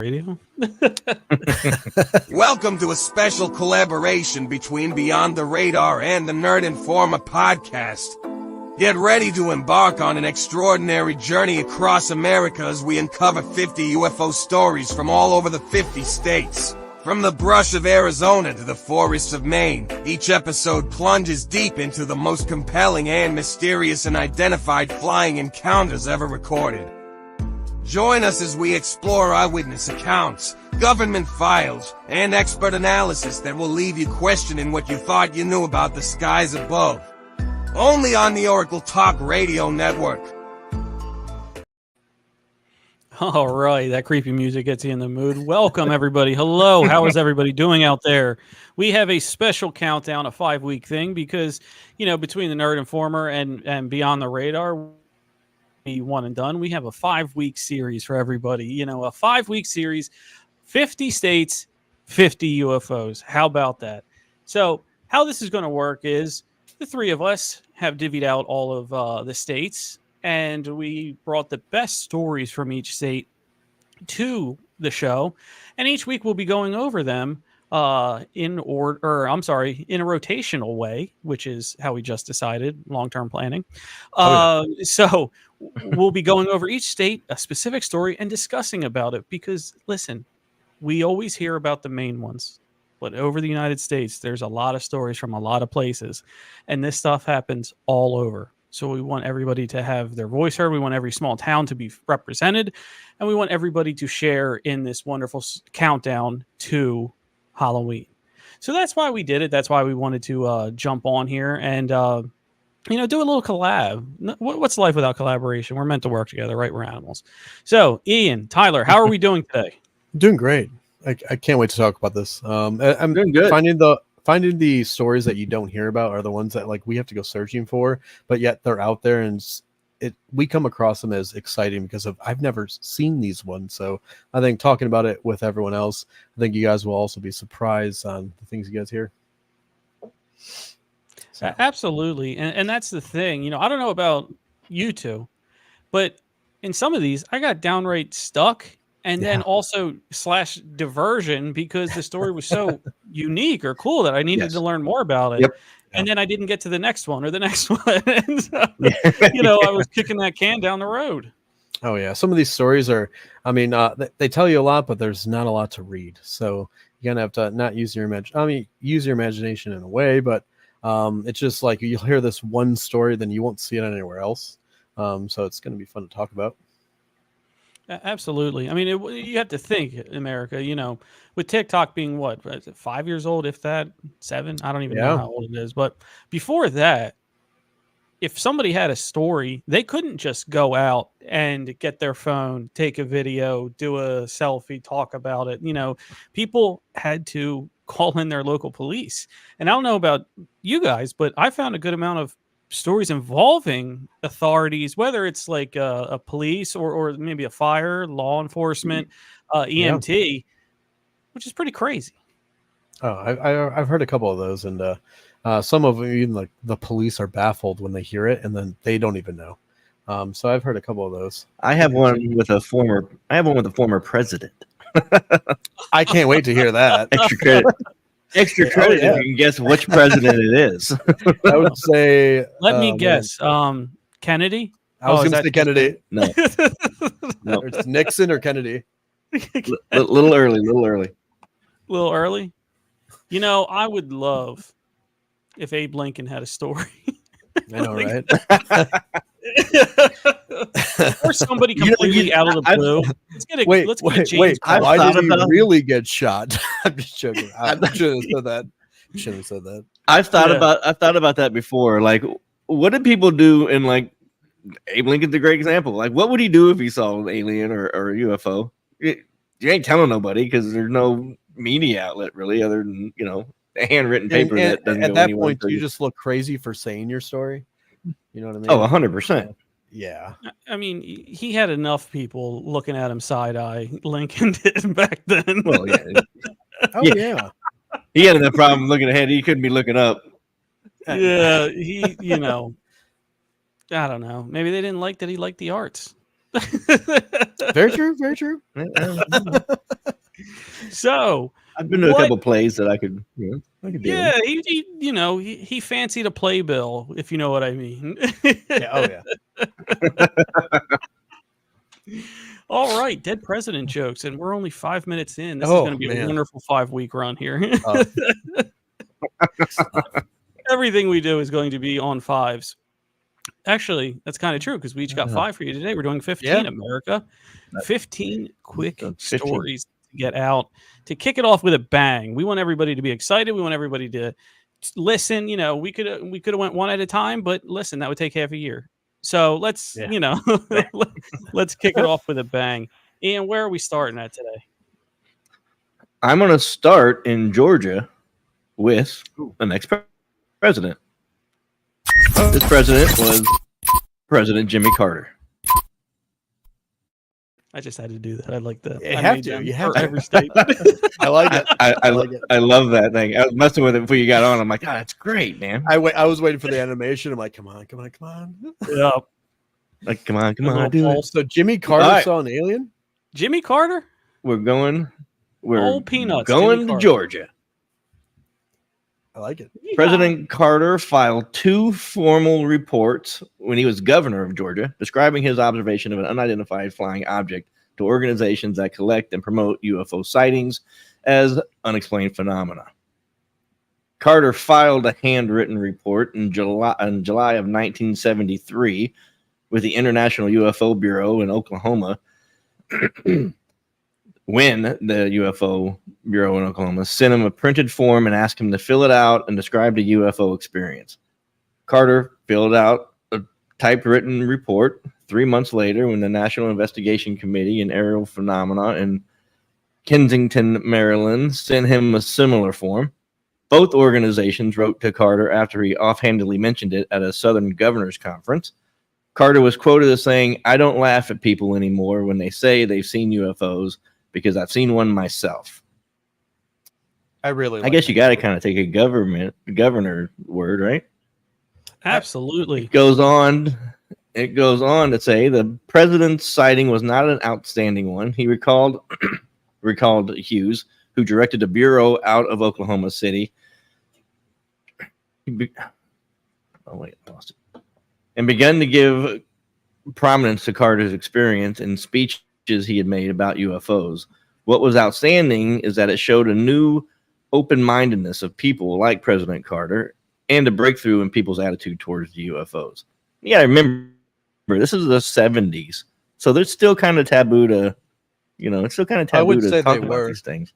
Radio. Welcome to a special collaboration between Beyond the Radar and the Nerd Informer podcast. Get ready to embark on an extraordinary journey across America as we uncover 50 UFO stories from all over the 50 states. From the brush of Arizona to the forests of Maine, each episode plunges deep into the most compelling and mysterious unidentified flying encounters ever recorded. Join us as we explore eyewitness accounts, government files, and expert analysis that will leave you questioning what you thought you knew about the skies above. Only on the Oracle Talk Radio Network. All right, that creepy music gets you in the mood. Welcome, everybody. Hello, how is everybody doing out there? We have a special countdown, a 5-week thing, because, between the Nerd Informer and Beyond the Radar, one and done, we have a 5-week series for everybody. A 5-week series, 50 states, 50 UFOs. How about that? So how this is going to work is the three of us have divvied out all of the states, and we brought the best stories from each state to the show, and each week we'll be going over them in a rotational way, which is how we just decided, long-term planning. So we'll be going over each state, a specific story, and discussing about it, because listen, we always hear about the main ones, but over the United States, there's a lot of stories from a lot of places, and this stuff happens all over. So we want everybody to have their voice heard. We want every small town to be represented, and we want everybody to share in this wonderful countdown to Halloween. So that's why we did it. That's why we wanted to jump on here and do a little collab. What's life without collaboration? We're meant to work together, right? We're animals. So Ian, Tyler, how are we doing today? Doing great. I can't wait to talk about this. I'm doing good. Finding the stories that you don't hear about are the ones that we have to go searching for, but yet they're out there, and we come across them as exciting because I've never seen these ones. So I think talking about it with everyone else, I think you guys will also be surprised on the things you guys hear. So. Absolutely. And that's the thing. I don't know about you two, but in some of these, I got downright stuck. And then also / diversion, because the story was so unique or cool that I needed to learn more about it. Yep. And then I didn't get to the next one or the next one. And so, I was kicking that can down the road. Oh, yeah. Some of these stories are, they tell you a lot, but there's not a lot to read. So you're going to have to not use your use your imagination in a way, but it's just like you'll hear this one story, then you won't see it anywhere else. So it's going to be fun to talk about. Absolutely. You have to think, America, with TikTok being what, 5 years old, if that, 7? I don't even know how old it is. But before that, if somebody had a story, they couldn't just go out and get their phone, take a video, do a selfie, talk about it. People had to call in their local police. And I don't know about you guys, but I found a good amount of stories involving authorities, whether it's like a police or maybe a fire, law enforcement, EMT, which is pretty crazy. Oh, I've heard a couple of those, and some of them, even like the police are baffled when they hear it, and then they don't even know. So I've heard a couple of those. I have one with a former president. I can't wait to hear that. Extra credit if you can guess which president it is. I would say. Let me guess. Kennedy? I was going to say Kennedy. No. It's Nixon or Kennedy. Little early. Little early? I would love if Abe Lincoln had a story. I know, right? Or somebody completely out of the blue. Let's get James. Why did he really get shot? I'm just joking. I shouldn't have said that. I've thought about that before. Like, what did people do in Abe Lincoln's a great example. Like, what would he do if he saw an alien or a UFO? You ain't telling nobody because there's no media outlet really, other than a handwritten paper that doesn't at go that anywhere. point. You just look crazy for saying your story. You know what I mean? Oh, 100%. Yeah. He had enough people looking at him side eye. Lincoln did back then. Well, yeah. Oh, yeah. He had enough problem looking ahead. He couldn't be looking up. Yeah. I don't know. Maybe they didn't like that he liked the arts. Very true. Very true. So I've been to a what- couple plays that I could deal yeah, with. he fancied a playbill, if you know what I mean. Yeah. Oh yeah. All right, dead president jokes, and we're only 5 minutes in. This is Oh, going to be a man. wonderful 5-week run here. Uh, Everything we do is going to be on fives. Actually, that's kind of true because we each got 5 for you today. We're doing 15, Yeah. America. 15 quick 15. stories to get out to kick it off with a bang. We want everybody to be excited. We want everybody to listen. We could have went one at a time, but listen, that would take half a year. So let's let's kick it off with a bang. Ian, where are we starting at today? I'm going to start in Georgia with the next president. This president was President Jimmy Carter. I just had to do that. I like that. You I have made to. them You have for to. every state. I like it. I like it. I love that thing. I was messing with it before you got on. I'm like, oh, that's great, man. I was waiting for the animation. I'm like, come on. Yeah. Like, come on, A little do it. pulse. So Jimmy Carter All right. saw an alien. Jimmy Carter? We're Old peanuts, going Jimmy to Carter. Georgia. I like it. President Carter filed 2 formal reports when he was governor of Georgia, describing his observation of an unidentified flying object to organizations that collect and promote UFO sightings as unexplained phenomena. Carter filed a handwritten report in July of 1973 with the International UFO Bureau in Oklahoma. When the UFO Bureau in Oklahoma sent him a printed form and asked him to fill it out and describe the UFO experience. Carter filled out a typewritten report 3 months later when the National Investigation Committee in Aerial Phenomena in Kensington, Maryland, sent him a similar form. Both organizations wrote to Carter after he offhandedly mentioned it at a Southern Governors Conference. Carter was quoted as saying, "I don't laugh at people anymore when they say they've seen UFOs because I've seen one myself." I really. I guess you got to kind of take a governor word, right? Absolutely. It goes on to say the president's sighting was not an outstanding one. He recalled Hughes, who directed the bureau out of Oklahoma City. And began to give prominence to Carter's experience in speeches he had made about UFOs. What was outstanding is that it showed a new open-mindedness of people like President Carter and a breakthrough in people's attitude towards the UFOs. You gotta remember, this is the 70s, so there's still kind of taboo to, it's still kind of I would taboo say to talk they about were. these things.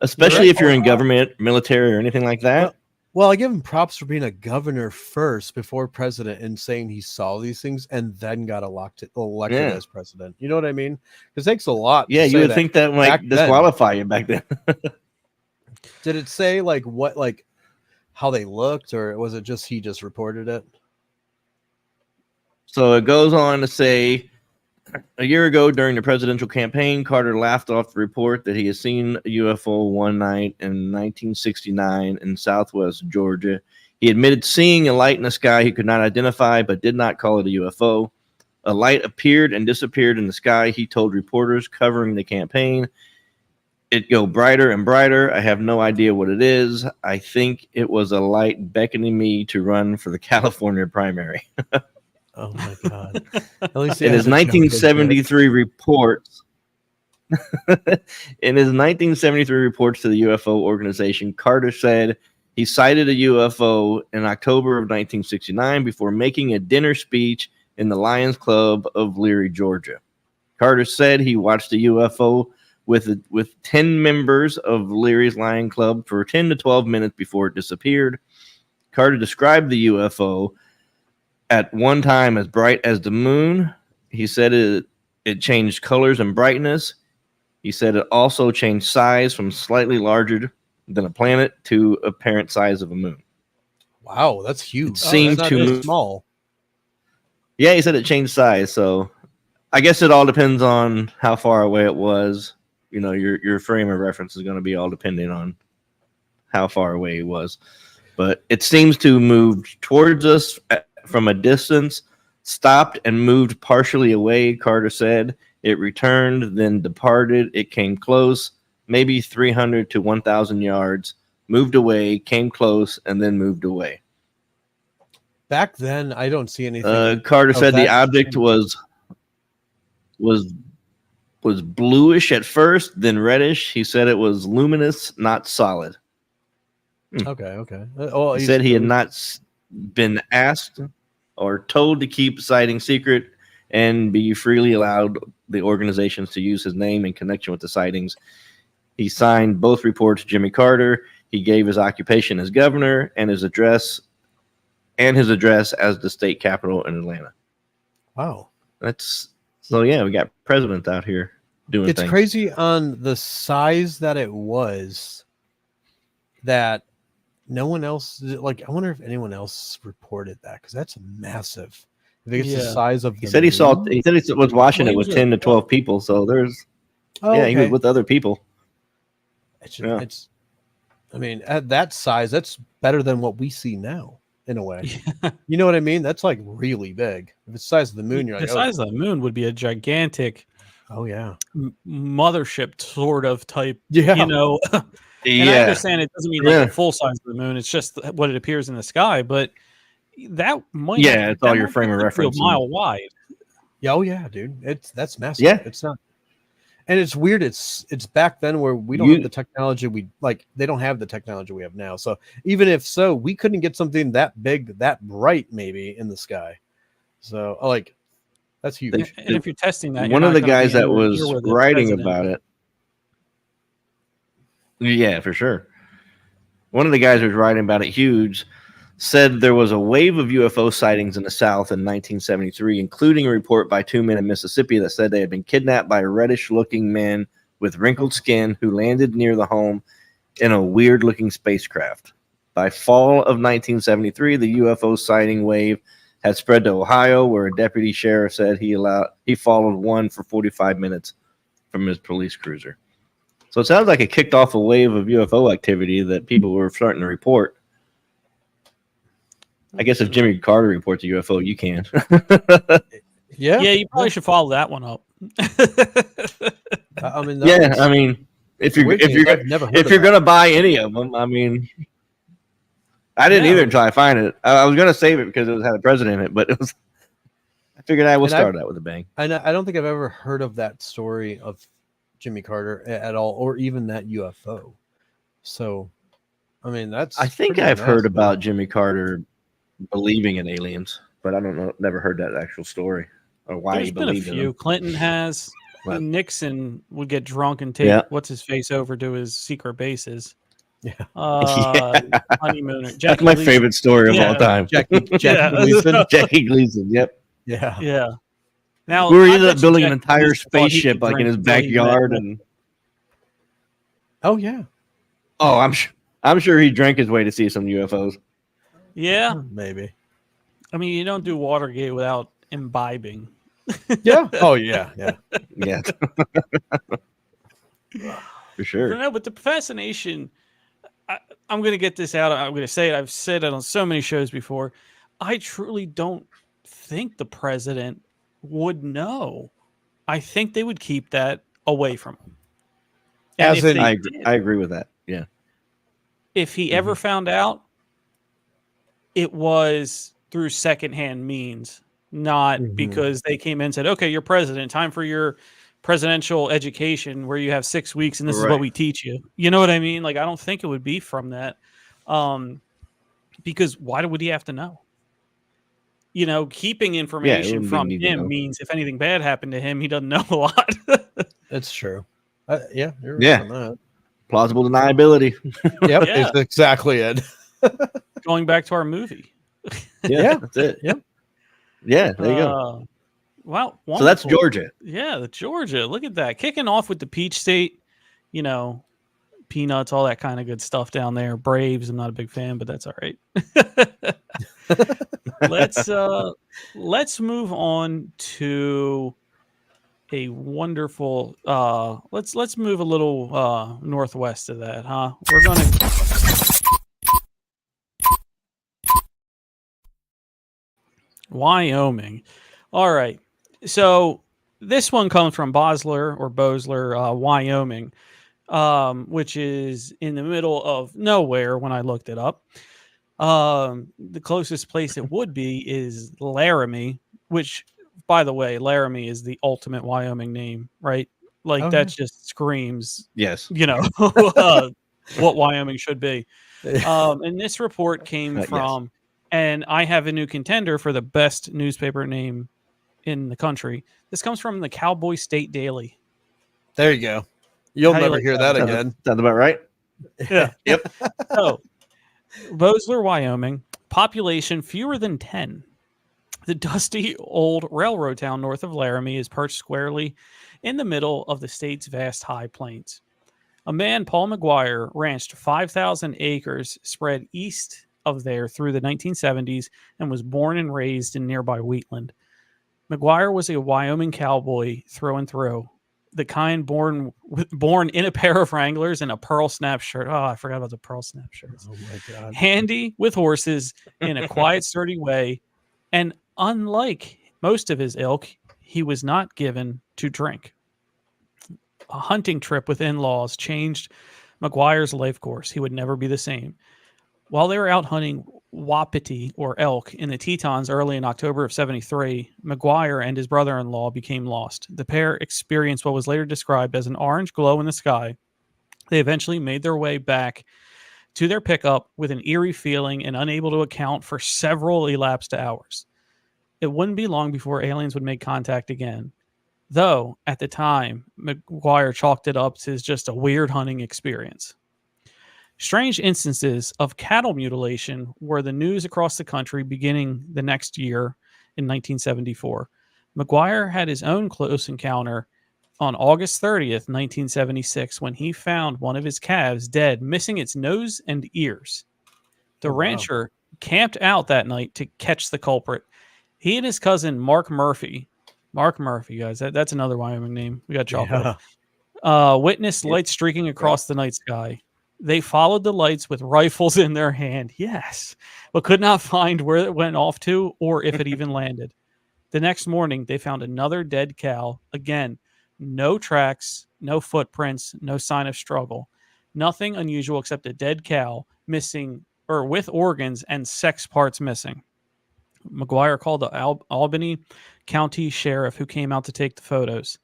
Especially if you're in government, military, or anything like that. Well, I give him props for being a governor first before president and saying he saw these things and then got elected as president. You know what I mean? Because it takes a lot. Yeah, you would think that might disqualify you back then. Did it say how they looked, or was it just he just reported it? So it goes on to say, a year ago during the presidential campaign, Carter laughed off the report that he had seen a UFO one night in 1969 in southwest Georgia. He admitted seeing a light in the sky he could not identify, but did not call it a UFO. A light appeared and disappeared in the sky, he told reporters covering the campaign. It go brighter and brighter. I have no idea what it is. I think it was a light beckoning me to run for the California primary. Oh my god! At least in his 1973 reports, in his 1973 reports to the UFO organization, Carter said he sighted a UFO in October of 1969 before making a dinner speech in the Lions Club of Leary, Georgia. Carter said he watched a UFO with 10 members of Leary's Lion Club for 10 to 12 minutes before it disappeared. Carter described the UFO at one time as bright as the moon. He said it changed colors and brightness. He said it also changed size from slightly larger than a planet to apparent size of a moon. Wow, that's huge. It seemed too small. Yeah, he said it changed size. So I guess it all depends on how far away it was. Your frame of reference is going to be all dependent on how far away it was. But it seems to move towards us from a distance, stopped and moved partially away, Carter said. It returned, then departed. It came close, maybe 300 to 1,000 yards, moved away, came close, and then moved away. Back then, I don't see anything. Carter of said the that object shape. was bluish at first, then reddish. He said it was luminous, not solid. Okay. Oh, He said he had not been asked or told to keep sighting secret and be freely allowed the organizations to use his name in connection with the sightings. He signed both reports, Jimmy Carter. He gave his occupation as governor and his address as the state capital in Atlanta. Wow. That's so yeah, we got president out here doing It's things. crazy on the size that it was that no one else, like, I wonder if anyone else reported that, because that's massive. If it's the Yeah. size of He the said he moon. was watching Well, it he with was 10 to with 12 people. So there's Oh, yeah, he was okay. with other people. It's I mean, at that size, that's better than what we see now, in a way. Yeah. You know what I mean? That's like really big. If it's the size of the moon, you're The like, size of the moon would be a gigantic oh yeah. mothership sort of type, Yeah. you know. And I understand it doesn't mean like the full size of the moon. It's just what it appears in the sky, but that might It's all your might frame be of a reference. mile wide. Yeah, oh yeah, dude. That's massive. Yeah. It's not, and it's weird. It's back then where we don't have the technology they don't have the technology we have now. So even if so, we couldn't get something that big, that bright, maybe in the sky. So like, that's huge. And if you're testing that, One you're of the not gonna guys be that anywhere near was where the writing president about is. it. Yeah, for sure. One of the guys who was writing about it, huge, said there was a wave of UFO sightings in the South in 1973, including a report by 2 men in Mississippi that said they had been kidnapped by reddish-looking men with wrinkled skin who landed near the home in a weird-looking spacecraft. By fall of 1973, the UFO sighting wave had spread to Ohio, where a deputy sheriff said he followed one for 45 minutes from his police cruiser. So it sounds like it kicked off a wave of UFO activity that people were starting to report. I guess if Jimmy Carter reports a UFO, you can. Yeah. Yeah, you probably should follow that one up. I mean, if the you're weird thing is I've never heard of that. gonna buy any of them, I mean, I didn't either until I find it. I was gonna save it because it had a president in it, but it was. I figured I will start out with a bang. I don't think I've ever heard of that story of Jimmy Carter at all, or even that UFO. So, I mean, that's. I think pretty I've heard massive. about Jimmy Carter believing in aliens, but I don't know. Never heard that actual story or why There's he been a believed in few. them. Clinton has. What? Nixon would get drunk and take Yeah. what's his face over to his secret bases. Yeah. Honeymooner. That's Jackie my Gleason. favorite story of all time. Jackie Yeah. Gleason. Jackie Gleason. Yep. Yeah. Yeah. Now We were I ended bet up you building an Jackie entire Gleason thought he spaceship could like in drink his until he met backyard, Nixon. and Oh yeah. I'm sure he drank his way to see some UFOs. Yeah. Maybe. I mean, you don't do Watergate without imbibing. Yeah. Oh yeah. Yeah. Yeah, for sure. No, but the fascination, I'm going to get this out. I'm going to say it. I've said it on so many shows before. I truly don't think the president would know. I think they would keep that away from him. And As if in- they I did, agree with that. Yeah. if he ever found out, it was through secondhand means, not because they came in and said, okay, you're president, time for your presidential education where you have 6 weeks and this is what Right. we teach you. You know what I mean? Like, I don't think it would be from that. Because why would he have to know? You know, keeping information wouldn't from need to know. him means if anything bad happened to him, he doesn't know a lot. That's true. Yeah. You're Yeah. right on that. Plausible deniability. Yep. Yeah. It's exactly it. Going back to our movie. Yeah. That's it. Yep. Yeah, there you go. Wow. So that's wonderful. Georgia. Yeah, the Georgia. Look at that. Kicking off with the Peach State, you know, peanuts, all that kind of good stuff down there. Braves, I'm not a big fan, but that's all right. Let's move on to a wonderful let's move a little northwest of that, huh? We're gonna Wyoming. All right. So this one comes from Bosler, Wyoming, which is in the middle of nowhere when I looked it up. The closest place it would be is Laramie, which, by the way, Laramie is the ultimate Wyoming name, right? Like Oh that just screams, Yes. you know, what Wyoming should be. yeah. And this report came Yes. from, and I have a new contender for the best newspaper name in the country. This comes from the Cowboy State Daily. There you go. You'll How do you never like hear that? that Sounds, again. sounds about right. Yeah. Yep. So, Bosler, Wyoming, population fewer than 10. The dusty old railroad town north of Laramie is perched squarely in the middle of the state's vast high plains. A man, Paul McGuire, ranched 5,000 acres spread east of there through the 1970s and was born and raised in nearby Wheatland. McGuire was a Wyoming cowboy through and through, the kind born in a pair of Wranglers and a pearl snap shirt. Oh, I forgot about the pearl snap shirts. Oh my god. Handy with horses in a quiet, sturdy way, and unlike most of his ilk, he was not given to drink. A hunting trip with in-laws changed McGuire's life course. He would never be the same. While they were out hunting wapiti or elk in the Tetons early in October of 73, McGuire and his brother-in-law became lost. The pair experienced what was later described as an orange glow in the sky. They eventually made their way back to their pickup with an eerie feeling and unable to account for several elapsed hours. It wouldn't be long before aliens would make contact again. Though, at the time, McGuire chalked it up as just a weird hunting experience. Strange instances of cattle mutilation were the news across the country beginning the next year in 1974. McGuire had his own close encounter on August 30th, 1976, when he found one of his calves dead, missing its nose and ears. The Oh, wow. rancher camped out that night to catch the culprit. He and his cousin Mark Murphy, guys, that's another Wyoming name. We got chocolate. Witnessed Yep. lights streaking across the night sky. They followed the lights with rifles in their hand, yes, but could not find where it went off to or if it even landed. The next morning, they found another dead cow. Again, no tracks, no footprints, no sign of struggle. Nothing unusual except a dead cow missing or with organs and sex parts missing. McGuire called the Albany County Sheriff, who came out to take the photos.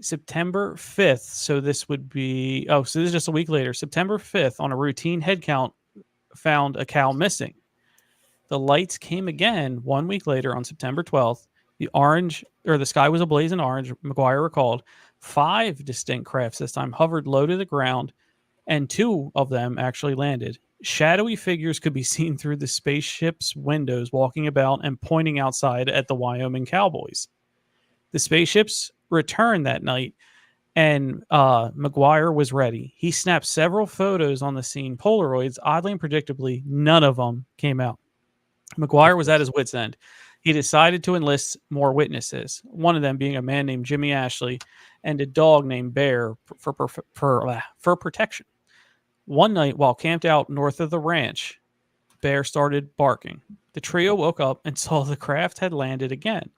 September 5th, so this would be, so this is just a week later. September 5th, on a routine head count, found a cow missing. The lights came again 1 week later on September 12th. The sky was ablaze in orange. McGuire recalled 5 distinct crafts this time hovered low to the ground, and 2 of them actually landed. Shadowy figures could be seen through the spaceship's windows, walking about and pointing outside at the Wyoming cowboys. The spaceships returned that night, and McGuire was ready. He snapped several photos on the scene, Polaroids. Oddly and predictably, none of them came out. McGuire was at his wit's end. He decided to enlist more witnesses, one of them being a man named Jimmy Ashley and a dog named Bear for protection. One night, while camped out north of the ranch, Bear started barking. The trio woke up and saw the craft had landed again.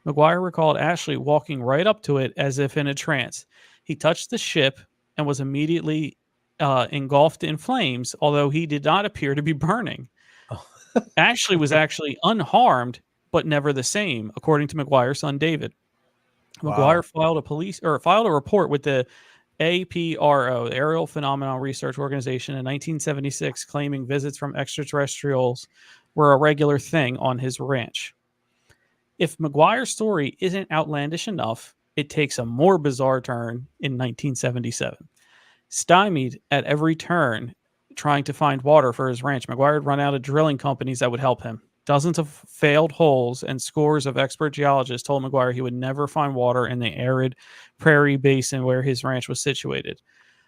McGuire recalled Ashley walking right up to it as if in a trance. He touched the ship and was immediately engulfed in flames, although he did not appear to be burning. Ashley was actually unharmed, but never the same, according to McGuire's son David. McGuire filed a report with the APRO, the Aerial Phenomenon Research Organization, in 1976, claiming visits from extraterrestrials were a regular thing on his ranch. If McGuire's story isn't outlandish enough, it takes a more bizarre turn in 1977. Stymied at every turn, trying to find water for his ranch, McGuire had run out of drilling companies that would help him. Dozens of failed holes and scores of expert geologists told McGuire he would never find water in the arid prairie basin where his ranch was situated.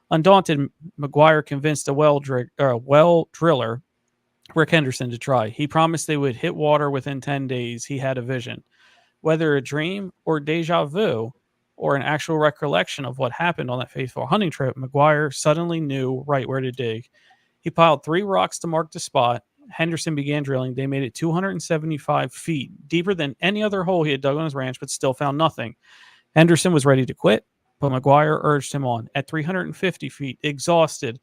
Undaunted, McGuire convinced a well driller, Rick Henderson, to try. He promised they would hit water within 10 days. He had a vision. Whether a dream or deja vu or an actual recollection of what happened on that fateful hunting trip, McGuire suddenly knew right where to dig. He piled 3 rocks to mark the spot, Henderson began drilling. They made it 275 feet, deeper than any other hole he had dug on his ranch, but still found nothing. Henderson was ready to quit, but McGuire urged him on. At 350 feet, exhausted,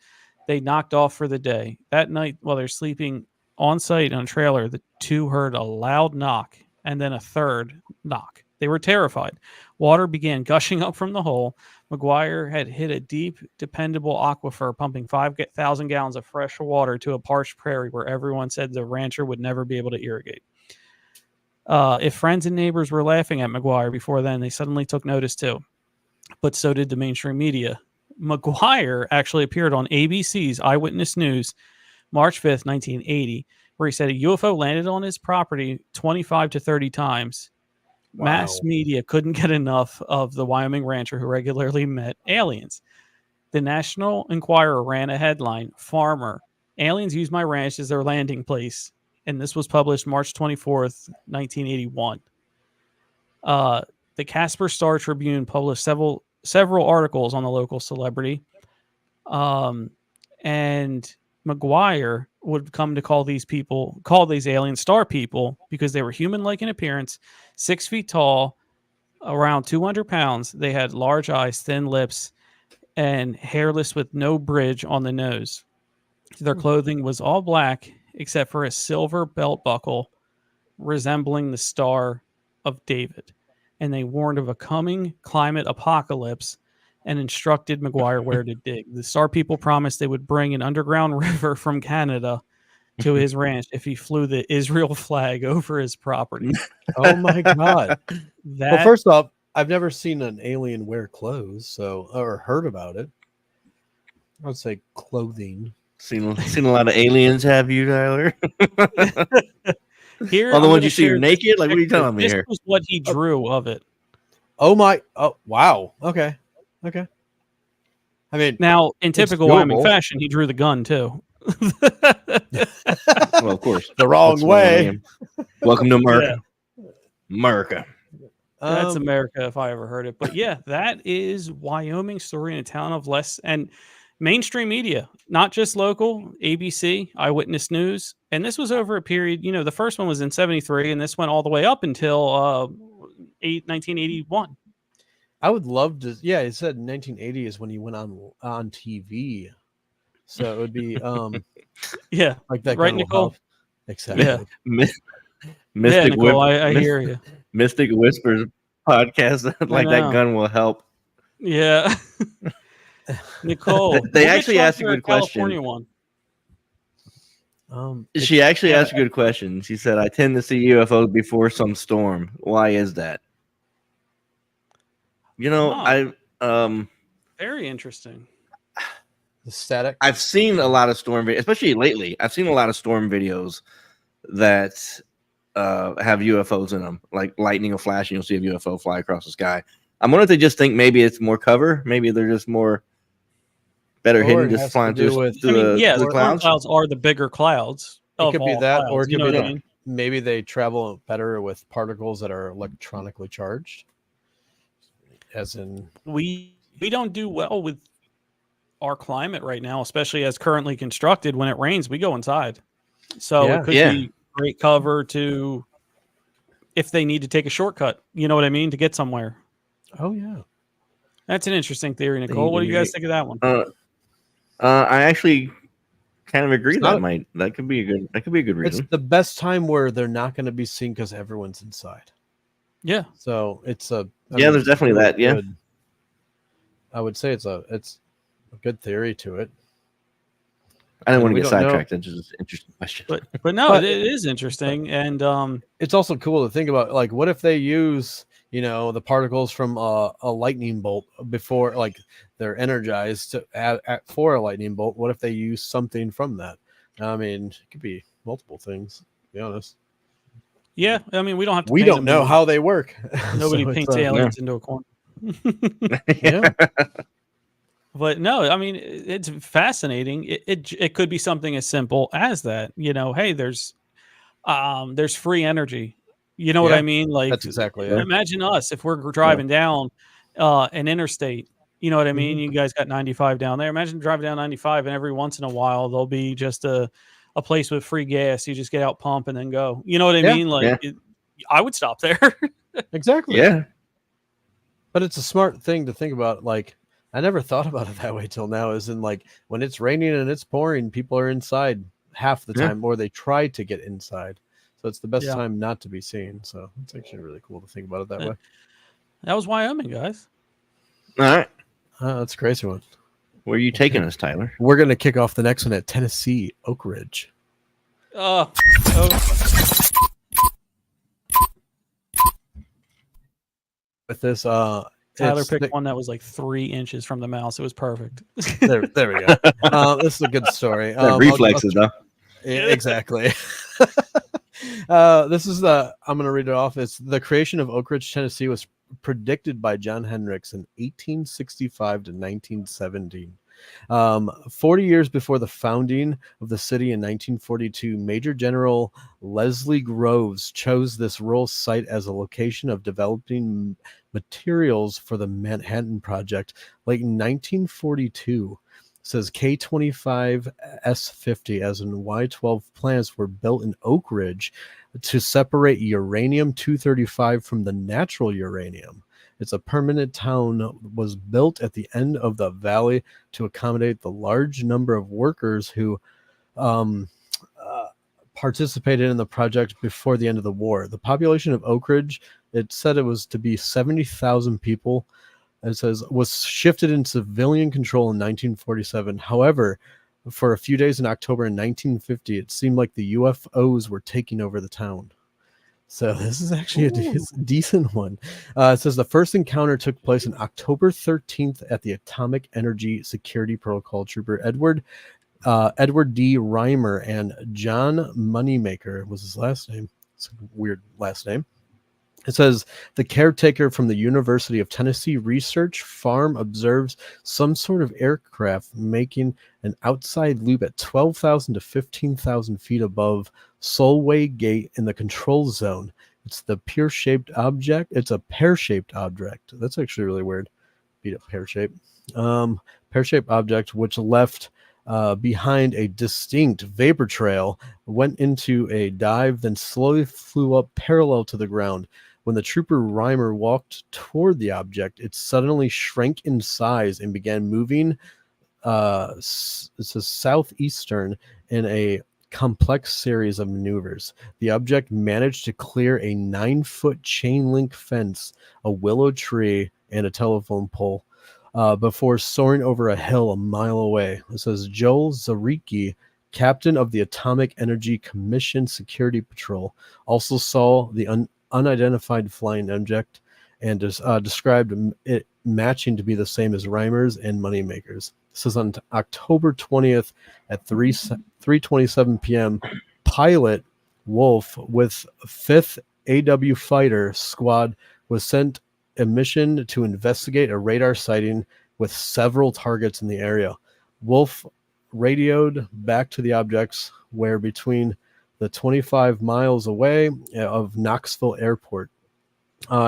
they knocked off for the day. That night, while they're sleeping on site on a trailer, the two heard a loud knock and then a third knock. They were terrified. Water began gushing up from the hole. McGuire had hit a deep, dependable aquifer, pumping 5,000 gallons of fresh water to a parched prairie where everyone said the rancher would never be able to irrigate. If friends and neighbors were laughing at McGuire before then, they suddenly took notice too. But so did the mainstream media. McGuire actually appeared on ABC's Eyewitness News March 5th, 1980, where he said a UFO landed on his property 25 to 30 times. Wow. Mass media couldn't get enough of the Wyoming rancher who regularly met aliens. The National Enquirer ran a headline, "Farmer, aliens use my ranch as their landing place." And this was published March 24th, 1981. The Casper Star Tribune published several articles on the local celebrity. And McGuire would come to call these alien star people because they were human-like in appearance, 6 feet tall, around 200 pounds. They had large eyes, thin lips, and hairless with no bridge on the nose. Their clothing was all black except for a silver belt buckle resembling the Star of David. And they warned of a coming climate apocalypse and instructed McGuire where to dig. The Star people promised they would bring an underground river from Canada to his ranch if he flew the Israel flag over his property. Oh my God. That, Well, first off, I've never seen an alien wear clothes, or heard about it. I would say clothing. Seen a lot of aliens, have you, Tyler? here, All the I'm ones gonna you see share are naked? Like, what are you telling me this here? was what he drew of it. Oh wow. Okay. I mean, Now, in typical doable. Wyoming fashion, he drew the gun too. Well, of course. the wrong That's what I way. am. Welcome to America. America. That's America if I ever heard it. But yeah, that is Wyoming story in a town of less and mainstream media, not just local, ABC, Eyewitness News. And this was over a period, the first one was in 73 and this went all the way up until 1981. I would love to. Yeah, it said 1980 is when he went on TV. So it would be Yeah. like that. Right, gun will Nicole? help. Exactly. Yeah. Mystic Nicole, I hear you. Mystic Whispers podcast. Like that know. gun will help. Yeah. Nicole. They we'll actually get you on asked a for good question. California one. She actually asked a good question. She said, "I tend to see UFOs before some storm. Why is that?" Very interesting. The static. I've seen a lot of storm, especially lately. I've seen a lot of storm videos that have UFOs in them, like lightning will flash and you'll see a UFO fly across the sky. I'm wondering if they just think maybe it's more cover. Maybe they're just better hidden, just flying through the clouds. Clouds are the bigger clouds. It could be that, or it could be that. that maybe they travel better with particles that are electronically charged. As in, we don't do well with our climate right now, especially as currently constructed. When it rains, we go inside. So it could be great cover to if they need to take a shortcut. You know what I mean? To get somewhere. Oh yeah, that's an interesting theory, Nicole. What do you guys think of that one? I actually kind of agree that could be a good reason. It's the best time where they're not going to be seen because everyone's inside. Yeah. So it's there's definitely that. Yeah. Good. I would say it's a good theory to it. I didn't want to get sidetracked. That's just an interesting question. But no, it is interesting, and it's also cool to think about. Like, what if they use the particles from a lightning bolt before, like, they're energized for a lightning bolt? What if they use something from that? I mean, it could be multiple things. To be honest. Yeah, I mean, we don't have to. We don't know how they work. Nobody paints aliens into a corner. Yeah. But no, I mean, it's fascinating. It could be something as simple as that. Hey, there's free energy. You know what I mean? Like, that's exactly it. Imagine us if we're driving down an interstate. You know what I mean? You guys got 95 down there. Imagine driving down 95, and every once in a while there'll be just a a place with free gas. You just get out, pump, and then go. You know what I Yeah. mean? Like, I would stop there. Exactly. Yeah. But it's a smart thing to think about. Like, I never thought about it that way till now. Is in like when it's raining and it's pouring, people are inside half the Yeah. time, or they try to get inside. So it's the best Yeah. time not to be seen. So it's actually really cool to think about it that Yeah. way. That was Wyoming, guys. All right. That's a crazy one. Where are you taking us, Tyler? We're gonna kick off the next one at Tennessee, Oak Ridge. Oh. With this, Tyler it's picked the- one that was like 3 inches from the mouse. It was perfect. there we go. This is a good story. Reflexes, though. Yeah, exactly. This is I'm going to read it off. It's the creation of Oak Ridge, Tennessee was predicted by John Hendricks in 1865 to 1917. 40 years before the founding of the city in 1942, Major General Leslie Groves chose this rural site as a location of developing materials for the Manhattan Project. Late in 1942, says K-25 S-50 as in Y-12 plants were built in Oak Ridge to separate uranium-235 from the natural uranium. It's a permanent town was built at the end of the valley to accommodate the large number of workers who participated in the project before the end of the war. The population of Oak Ridge, it said it was to be 70,000 people. It says was shifted in civilian control in 1947. However, for a few days in October in 1950, it seemed like the UFOs were taking over the town. So this is actually a decent one. It says the first encounter took place on October 13th at the Atomic Energy Security Protocol Trooper Edward D. Reimer and John Moneymaker was his last name. It's a weird last name. It says the caretaker from the University of Tennessee Research Farm observes some sort of aircraft making an outside loop at 12,000 to 15,000 feet above Solway Gate in the control zone. It's the pear-shaped object. It's a pear-shaped object. That's actually really weird. Beat up pear-shaped. Pear-shaped object which left behind a distinct vapor trail, went into a dive, then slowly flew up parallel to the ground. When the trooper Reimer walked toward the object, it suddenly shrank in size and began moving it says southeastern in a complex series of maneuvers. The object managed to clear a 9-foot chain link fence, a willow tree, and a telephone pole before soaring over a hill a mile away. It says Joel Zaricki, captain of the Atomic Energy Commission Security Patrol, also saw the unidentified flying object and described it matching to be the same as Reimer's and Moneymaker's. This is on October 20th at 3:27 p.m. Pilot Wolf with 5th AW Fighter Squad was sent a mission to investigate a radar sighting with several targets in the area. Wolf radioed back to the objects where between the 25 miles away of Knoxville Airport.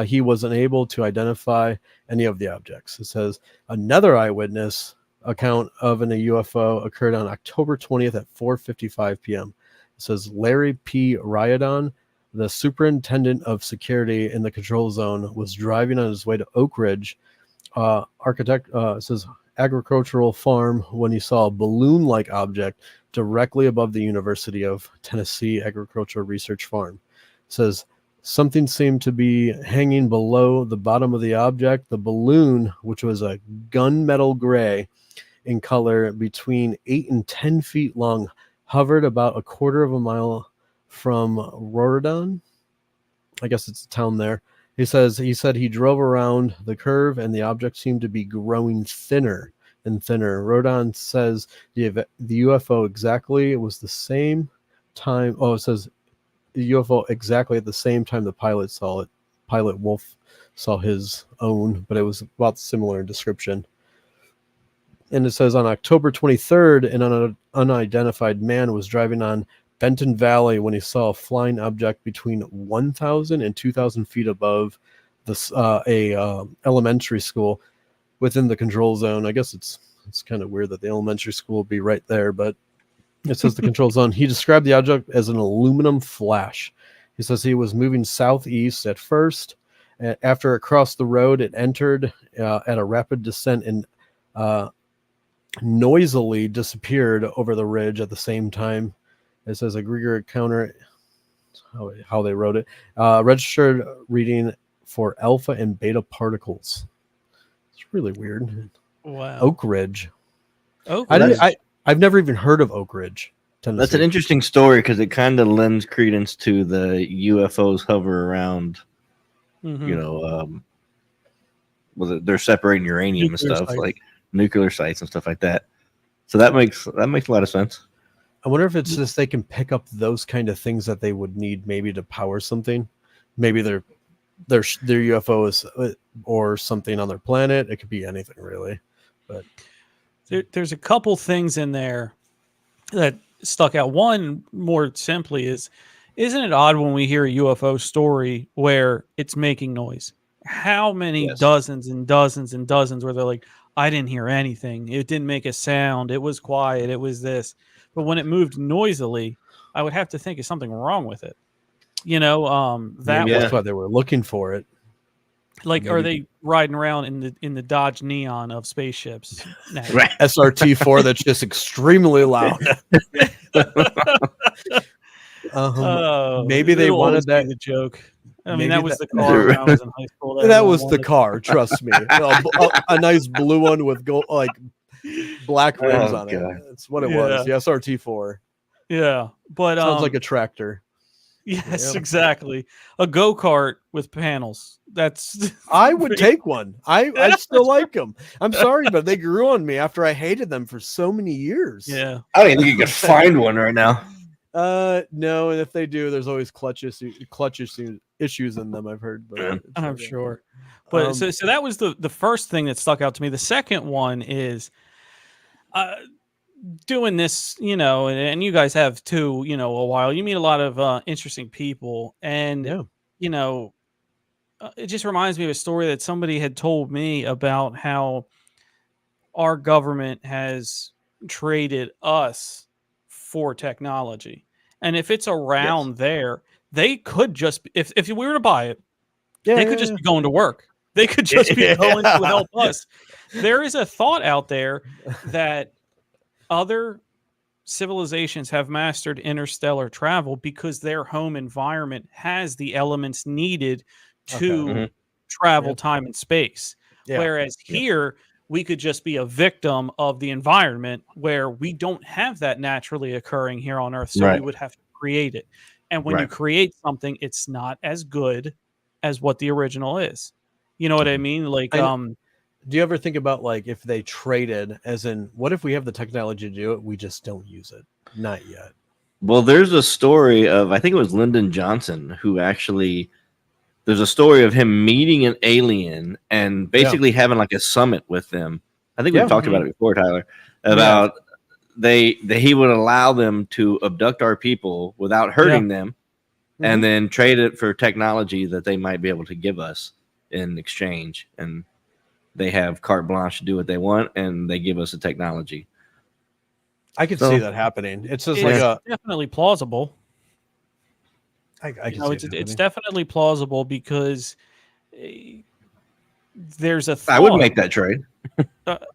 He was unable to identify any of the objects. It says another eyewitness account of a UFO occurred on October 20th at 4:55 p.m. It says Larry P. Riordan, the superintendent of security in the control zone, was driving on his way to Oak Ridge. It says agricultural farm when he saw a balloon-like object directly above the University of Tennessee Agricultural Research Farm. It says something seemed to be hanging below the bottom of the object. The balloon, which was a gunmetal gray in color, between 8 and 10 feet long, hovered about a quarter of a mile from Roridan. I guess it's a town there. He said he drove around the curve and the object seemed to be growing thinner and thinner. Rodon says the UFO exactly was the same time. Oh, it says the UFO exactly at the same time the pilot saw it. Pilot Wolf saw his own, but it was about similar in description. And it says on October 23rd, an unidentified man was driving on Benton Valley when he saw a flying object between 1,000 and 2,000 feet above this elementary school within the control zone. I guess it's kind of weird that the elementary school would be right there, but It says the control zone. He described the object as an aluminum flash. He says he was moving southeast at first. After it crossed the road, it entered at a rapid descent and noisily disappeared over the ridge at the same time. It says a Grieger counter, how they wrote it, registered reading for alpha and beta particles. It's really weird. Wow. Oak Ridge. Oak Ridge. Ridge. I've never even heard of Oak Ridge, Tennessee. That's an interesting story because it kind of lends credence to the UFOs hover around. Mhm. You know, they're separating uranium Nuclear and stuff, sites. like nuclear sites and stuff like that. So that makes a lot of sense. I wonder if it's just they can pick up those kind of things that they would need maybe to power something. Maybe their UFO is or something on their planet. It could be anything really. But there's a couple things in there that stuck out. One, more simply, isn't it odd when we hear a UFO story where it's making noise? How many dozens and dozens and dozens where they're like, I didn't hear anything. It didn't make a sound. It was quiet. It was this. But when it moved noisily, I would have to think there's something wrong with it. You know, maybe that's why they were looking for it. Like, maybe. Are they riding around in the Dodge Neon of spaceships? Right. SRT4 that's just extremely loud. Maybe they wanted that. The joke. I mean, that was the car when I was in high school. That was the car. Trust me, a nice blue one with gold, like black rims on it. That's what it was. The SRT4. Yeah, but sounds like a tractor. Yes, exactly. A go-kart with panels. That's. I would take one. I still like them. I'm sorry, but they grew on me after I hated them for so many years. Yeah, I don't even think you could find one right now. No, and if they do, there's always clutch issues in them. I've heard, but I'm sure. But so that was the first thing that stuck out to me. The second one is, doing this, you know, and you guys have too, you know, a while. You meet a lot of interesting people, and you know, it just reminds me of a story that somebody had told me about how our government has traded us for technology. And if it's around there, they could just, if we were to buy it, they could just be going to work. They could just be going to help us. There is a thought out there that other civilizations have mastered interstellar travel because their home environment has the elements needed to travel time and space. Whereas here, we could just be a victim of the environment where we don't have that naturally occurring here on Earth. So we would have to create it. And when you create something, it's not as good as what the original is. You know what I mean? Like, do you ever think about, like, if they traded, as in, what if we have the technology to do it, we just don't use it? Not yet. Well, there's a story of, I think it was Lyndon Johnson, who actually, there's a story of him meeting an alien and basically having like a summit with them. I think we've talked about it before, Tyler, about he would allow them to abduct our people without hurting them and then trade it for technology that they might be able to give us in exchange. And they have carte blanche to do what they want, and they give us the technology. I could see that happening. It's just definitely plausible. I can see it's definitely plausible because there's a thought. I would make that trade.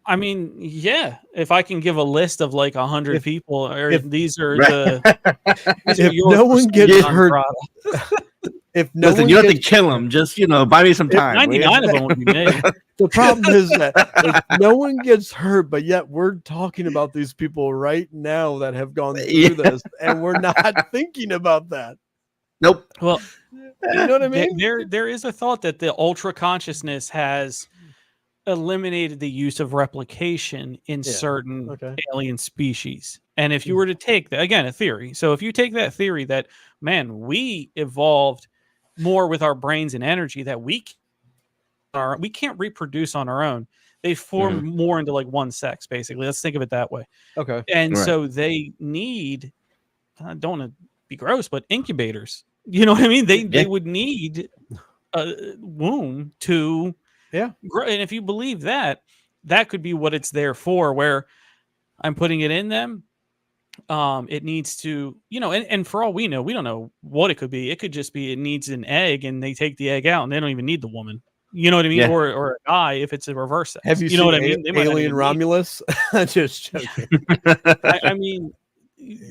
I mean, yeah, if I can give a list of like 100 people, or these are the. If no one gets hurt. If no Listen, you don't have to kill them. Just, you know, buy me some time. 99 of them would be me. The problem is that if no one gets hurt, but yet we're talking about these people right now that have gone through this, and we're not thinking about that. Nope. Well, you know what I mean? There is a thought that the ultra consciousness has eliminated the use of replication in certain alien species. And if you were to take that, again, a theory. So if you take that theory that, man, we evolved more with our brains and energy that we can't reproduce on our own. They form more into like one sex, basically. Let's think of it that way. Okay. And so they need, I don't want to be gross, but incubators. You know what I mean? They would need a womb to grow. And if you believe that, that could be what it's there for, where I'm putting it in them. It needs to, and for all we know, we don't know what it could be. It could just be it needs an egg, and they take the egg out, and they don't even need the woman. You know what I mean? Yeah. Or a guy if it's a reverse sex. Have you You know seen what I mean? They might not Alien even need it. Romulus? Just joking. I mean,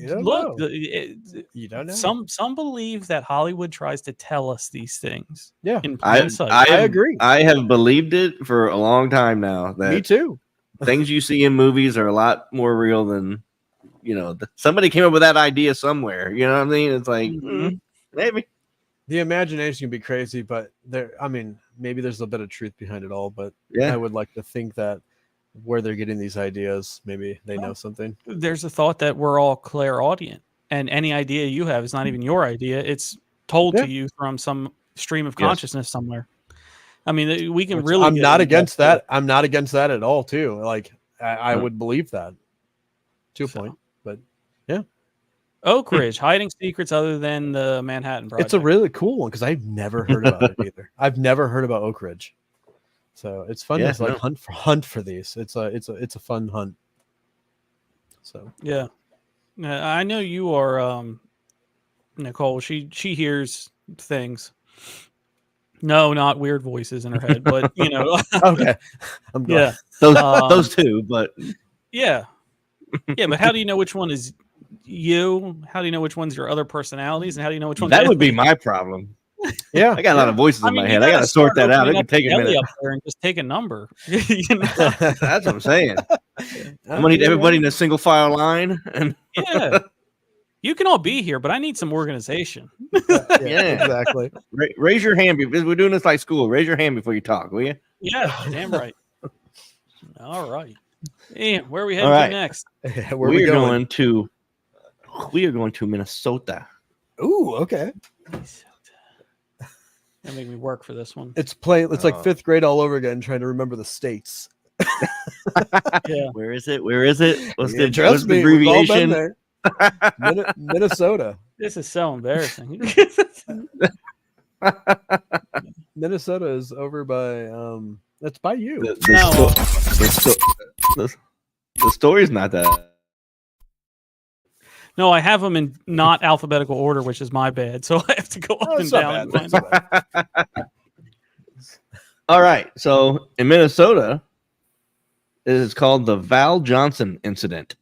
don't look, know. You don't know. some believe that Hollywood tries to tell us these things. Yeah. In plain sight. I agree. I have believed it for a long time now. That Me too. things you see in movies are a lot more real than, somebody came up with that idea somewhere. You know what I mean? It's like, maybe. The imagination can be crazy, but maybe there's a bit of truth behind it all. But I would like to think that where they're getting these ideas, maybe they know something. There's a thought that we're all clairaudient, and any idea you have is not even your idea. It's told to you from some stream of consciousness somewhere. I mean, we can really. I'm not against that. I'm not against that at all, too. Like, I would believe that to a point, but yeah. Oak Ridge, hiding secrets other than the Manhattan Project. It's a really cool one because I've never heard about it either. I've never heard about Oak Ridge, so it's fun to hunt for these. It's a fun hunt. So yeah, I know you are, Nicole. She hears things. No, not weird voices in her head, but okay, I'm glad. Yeah, those two, but yeah. But how do you know which one is you? How do you know which one's your other personalities, and how do you know which one? That would be my problem. Yeah, I got a lot of voices in my head. I got to sort that out. It could take a minute. Up there and just take a number. That's what I'm saying. I'm gonna need everybody in a single file line. And yeah, you can all be here, but I need some organization. Yeah, exactly. Raise your hand because we're doing this like school. Raise your hand before you talk, will you? Yeah, damn right. All right. Ian, where are we heading to next? We are going to Minnesota. Ooh, okay. That make me work for this one. It's like fifth grade all over again, trying to remember the states. Yeah. Where is it? What's the abbreviation? Minnesota. This is so embarrassing. Minnesota is over by that's by you. The story's not that. No, I have them in not alphabetical order, which is my bad. So I have to go up and down. All right. So in Minnesota, it is called the Val Johnson incident.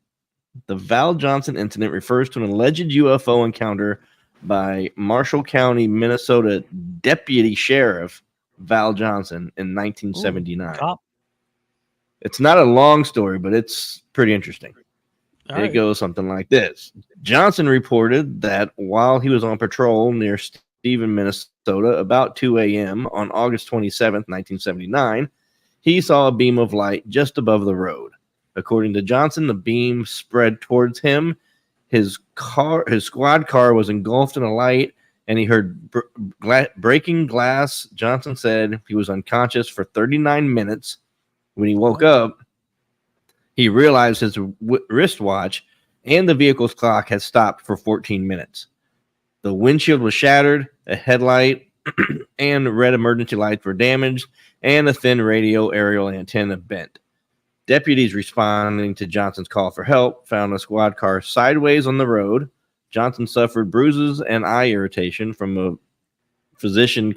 The Val Johnson incident refers to an alleged UFO encounter by Marshall County, Minnesota Deputy Sheriff Val Johnson in 1979. It's not a long story, but it's pretty interesting. It goes something like this. Johnson reported that while he was on patrol near Stephen, Minnesota, about 2 a.m. on August 27th, 1979, he saw a beam of light just above the road. According to Johnson, the beam spread towards him. His squad car was engulfed in a light, and he heard breaking glass. Johnson said he was unconscious for 39 minutes. When he woke up, he realized his wristwatch and the vehicle's clock had stopped for 14 minutes. The windshield was shattered, a headlight and red emergency lights were damaged, and a thin radio aerial antenna bent. Deputies responding to Johnson's call for help found a squad car sideways on the road. Johnson suffered bruises and eye irritation from a physician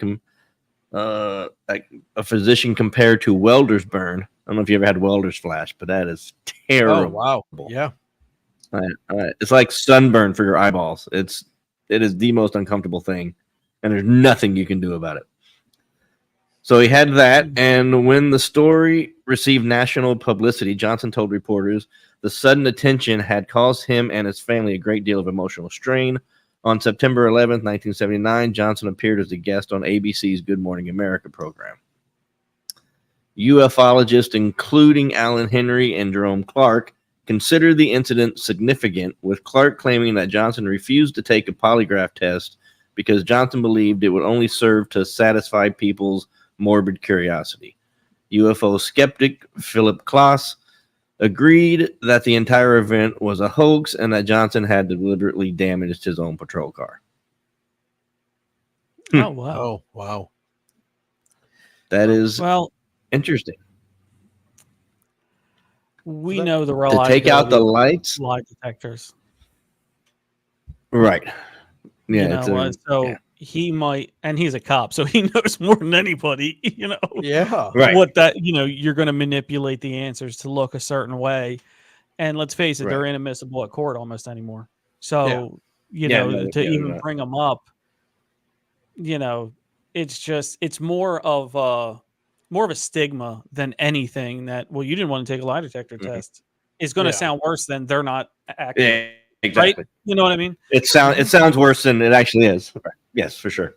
compared to welder's burn. I don't know if you ever had welder's flash, but that is terrible. Oh, wow. Yeah. All right. It's like sunburn for your eyeballs. It is the most uncomfortable thing, and there's nothing you can do about it. So he had that, and when the story received national publicity, Johnson told reporters the sudden attention had caused him and his family a great deal of emotional strain. On September 11th, 1979, Johnson appeared as a guest on ABC's Good Morning America program. Ufologists, including Alan Henry and Jerome Clark, considered the incident significant, with Clark claiming that Johnson refused to take a polygraph test because Johnson believed it would only serve to satisfy people's morbid curiosity. UFO skeptic Philip Klass agreed that the entire event was a hoax and that Johnson had deliberately damaged his own patrol car. Oh, wow. Oh, wow. That is interesting. We know the To take out the lights? lie detectors. Right. Yeah. You know, so yeah. he might, and he's a cop, so he knows more than anybody. You know, Yeah. Right. what that you're going to manipulate the answers to look a certain way, and let's face it, they're Right. inadmissible at court almost anymore. So Yeah. No, to yeah, even bring them up, it's more of a stigma than anything that, well, you didn't want to take a lie detector test, is going to Yeah. sound worse than they're not accurate. Yeah. Exactly. Right? You know what I mean? It sounds worse than it actually is. Right. Yes, for sure.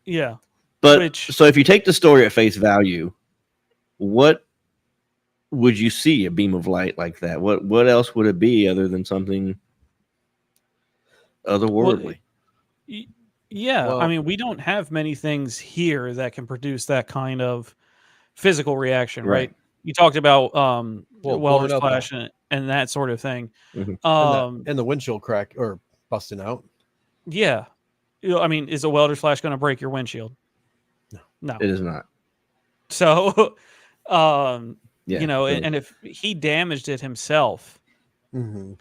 Yeah. But so if you take the story at face value, what would you see a beam of light like that? What else would it be other than something otherworldly? Yeah, Well, I mean, we don't have many things here that can produce that kind of physical reaction, right? Right. You talked about Well, welder's blowing up flash and that sort of thing. and the windshield crack or busting out. Yeah. I mean, is a welder's flash going to break your windshield? No. It is not. So, Yeah. and if he damaged it himself, Mm-hmm.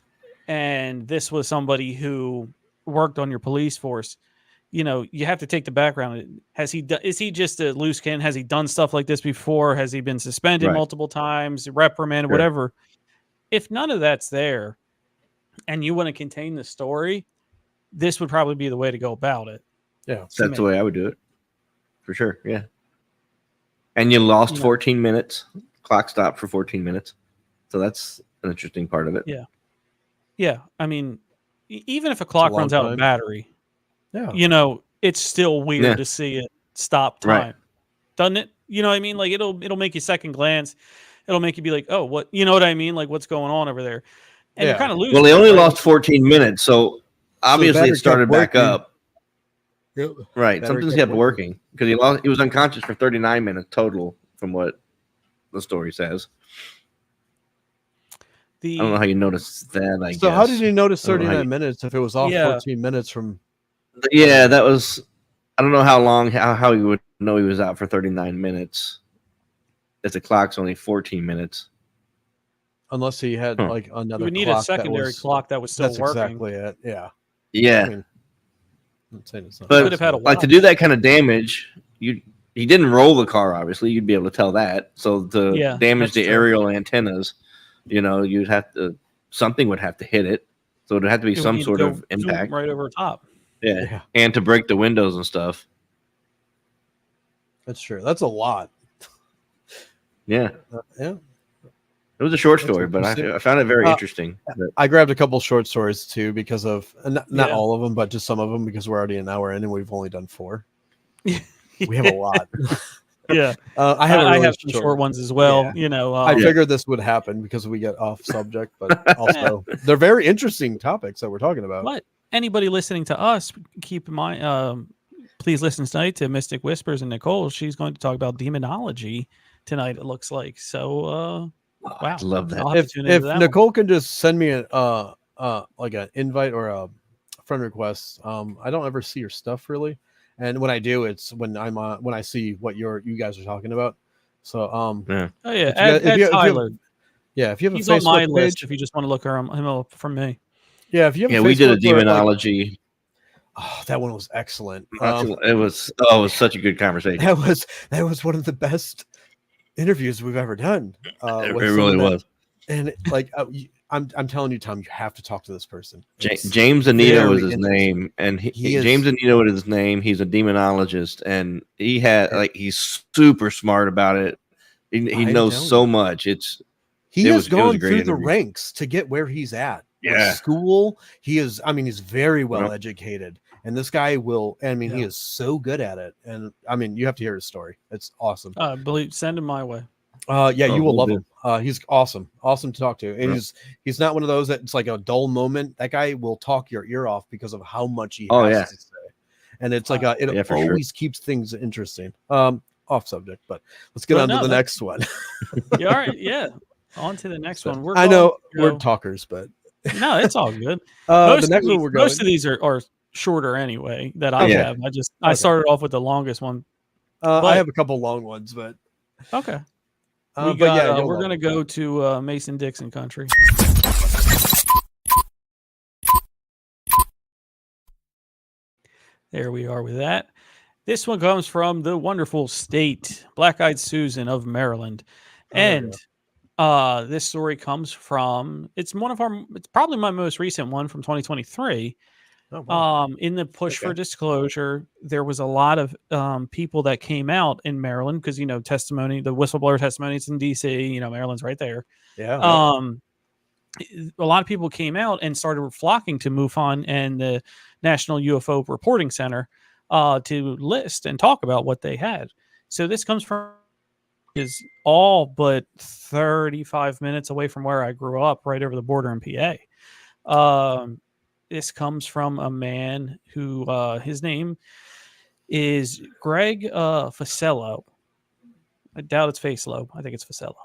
and this was somebody who worked on your police force, you have to take the background. Is he just a loose cannon? Has he done stuff like this before? Has he been suspended Right. multiple times, reprimanded, Sure. whatever? If none of that's there and you want to contain the story, this would probably be the way to go about it. Yeah. That's the way I would do it. For sure. Yeah. And you lost 14 minutes. Clock stopped for 14 minutes. So that's an interesting part of it. Yeah. Yeah. I mean, even if a clock runs out of battery, it's still weird to see it stop time. Right. Doesn't it? You know what I mean? Like it'll make you second glance. It'll make you be like, oh, what? You know what I mean? Like what's going on over there? And you're kind of losing. Well, they only lost 14 minutes. So obviously it started back up. Yep. Right. Something's kept working because he was unconscious for 39 minutes total from what the story says. I don't know how you noticed that. I guess. How did you notice 39 minutes if it was off 14 minutes from? Yeah, that was. I don't know how long. How you would know he was out for 39 minutes. If the clock's only 14 minutes. Unless he had like another. You would need a secondary clock that was still working. That's exactly it. Yeah. Yeah. I mean, I'm saying it's not. But could have had a like to do that kind of damage, he didn't roll the car. Obviously, you'd be able to tell that. So to damage the aerial antennas, you'd have to something would have to hit it. So it'd have to be some sort of impact right over top. Yeah, and to break the windows and stuff. That's true. That's a lot. Yeah. Yeah. It was a short story, but I found it very interesting. I grabbed a couple short stories too because of not all of them, but just some of them because we're already an hour in and we've only done 4. We have a lot. Yeah, I have some short ones as well. Yeah. I figured this would happen because we get off subject, but also they're very interesting topics that we're talking about. But anybody listening to us, keep in mind, please listen tonight to Mystic Whispers and Nicole. She's going to talk about demonology tonight. It looks like so. Wow, I love that. If Nicole can just send me like an invite or a friend request, I don't ever see your stuff really, and when I do, it's when I'm when I see what you guys are talking about. So add Tyler. If you have he's a Facebook on my page, list. If you just want to look him up from me. Yeah, if you have we did a demonology. That one was excellent. It was such a good conversation. That was one of the best interviews we've ever done. It really was. And like I'm telling you, Tom, you have to talk to this person. James Anito was his name, and James Anito is his name. He's a demonologist, and he's super smart about it. He knows so much. He has gone through the ranks to get where he's at. Yeah, school. He's very well educated, and this guy he is so good at it. And I mean, you have to hear his story. It's awesome. Send him my way. You will love him. He's awesome to talk to, and he's not one of those that it's like a dull moment. That guy will talk your ear off because of how much he has to say, and it's like it always keeps things interesting. Off subject, but let's get on to the next one. All right, yeah, on to the next one. We're talkers, but no, it's all good. The next one we're going. Most of these are shorter anyway. That I have. I started off with the longest one. I have a couple long ones, but okay. We're going to go to Mason-Dixon country. There we are with that. This one comes from the wonderful state, Black Eyed Susan of Maryland. Oh, there we And this story comes from it's probably my most recent one from 2023. Oh, wow. In the push for Okay. disclosure, there was a lot of people that came out in Maryland because the whistleblower testimony is in DC. Maryland's right there. Yeah. Um, a lot of people came out and started flocking to MUFON and the National UFO Reporting Center to list and talk about what they had. So this comes from is all but 35 minutes away from where I grew up, right over the border in PA. This comes from a man who his name is Greg Facello. I doubt it's Facelow. I think it's Facello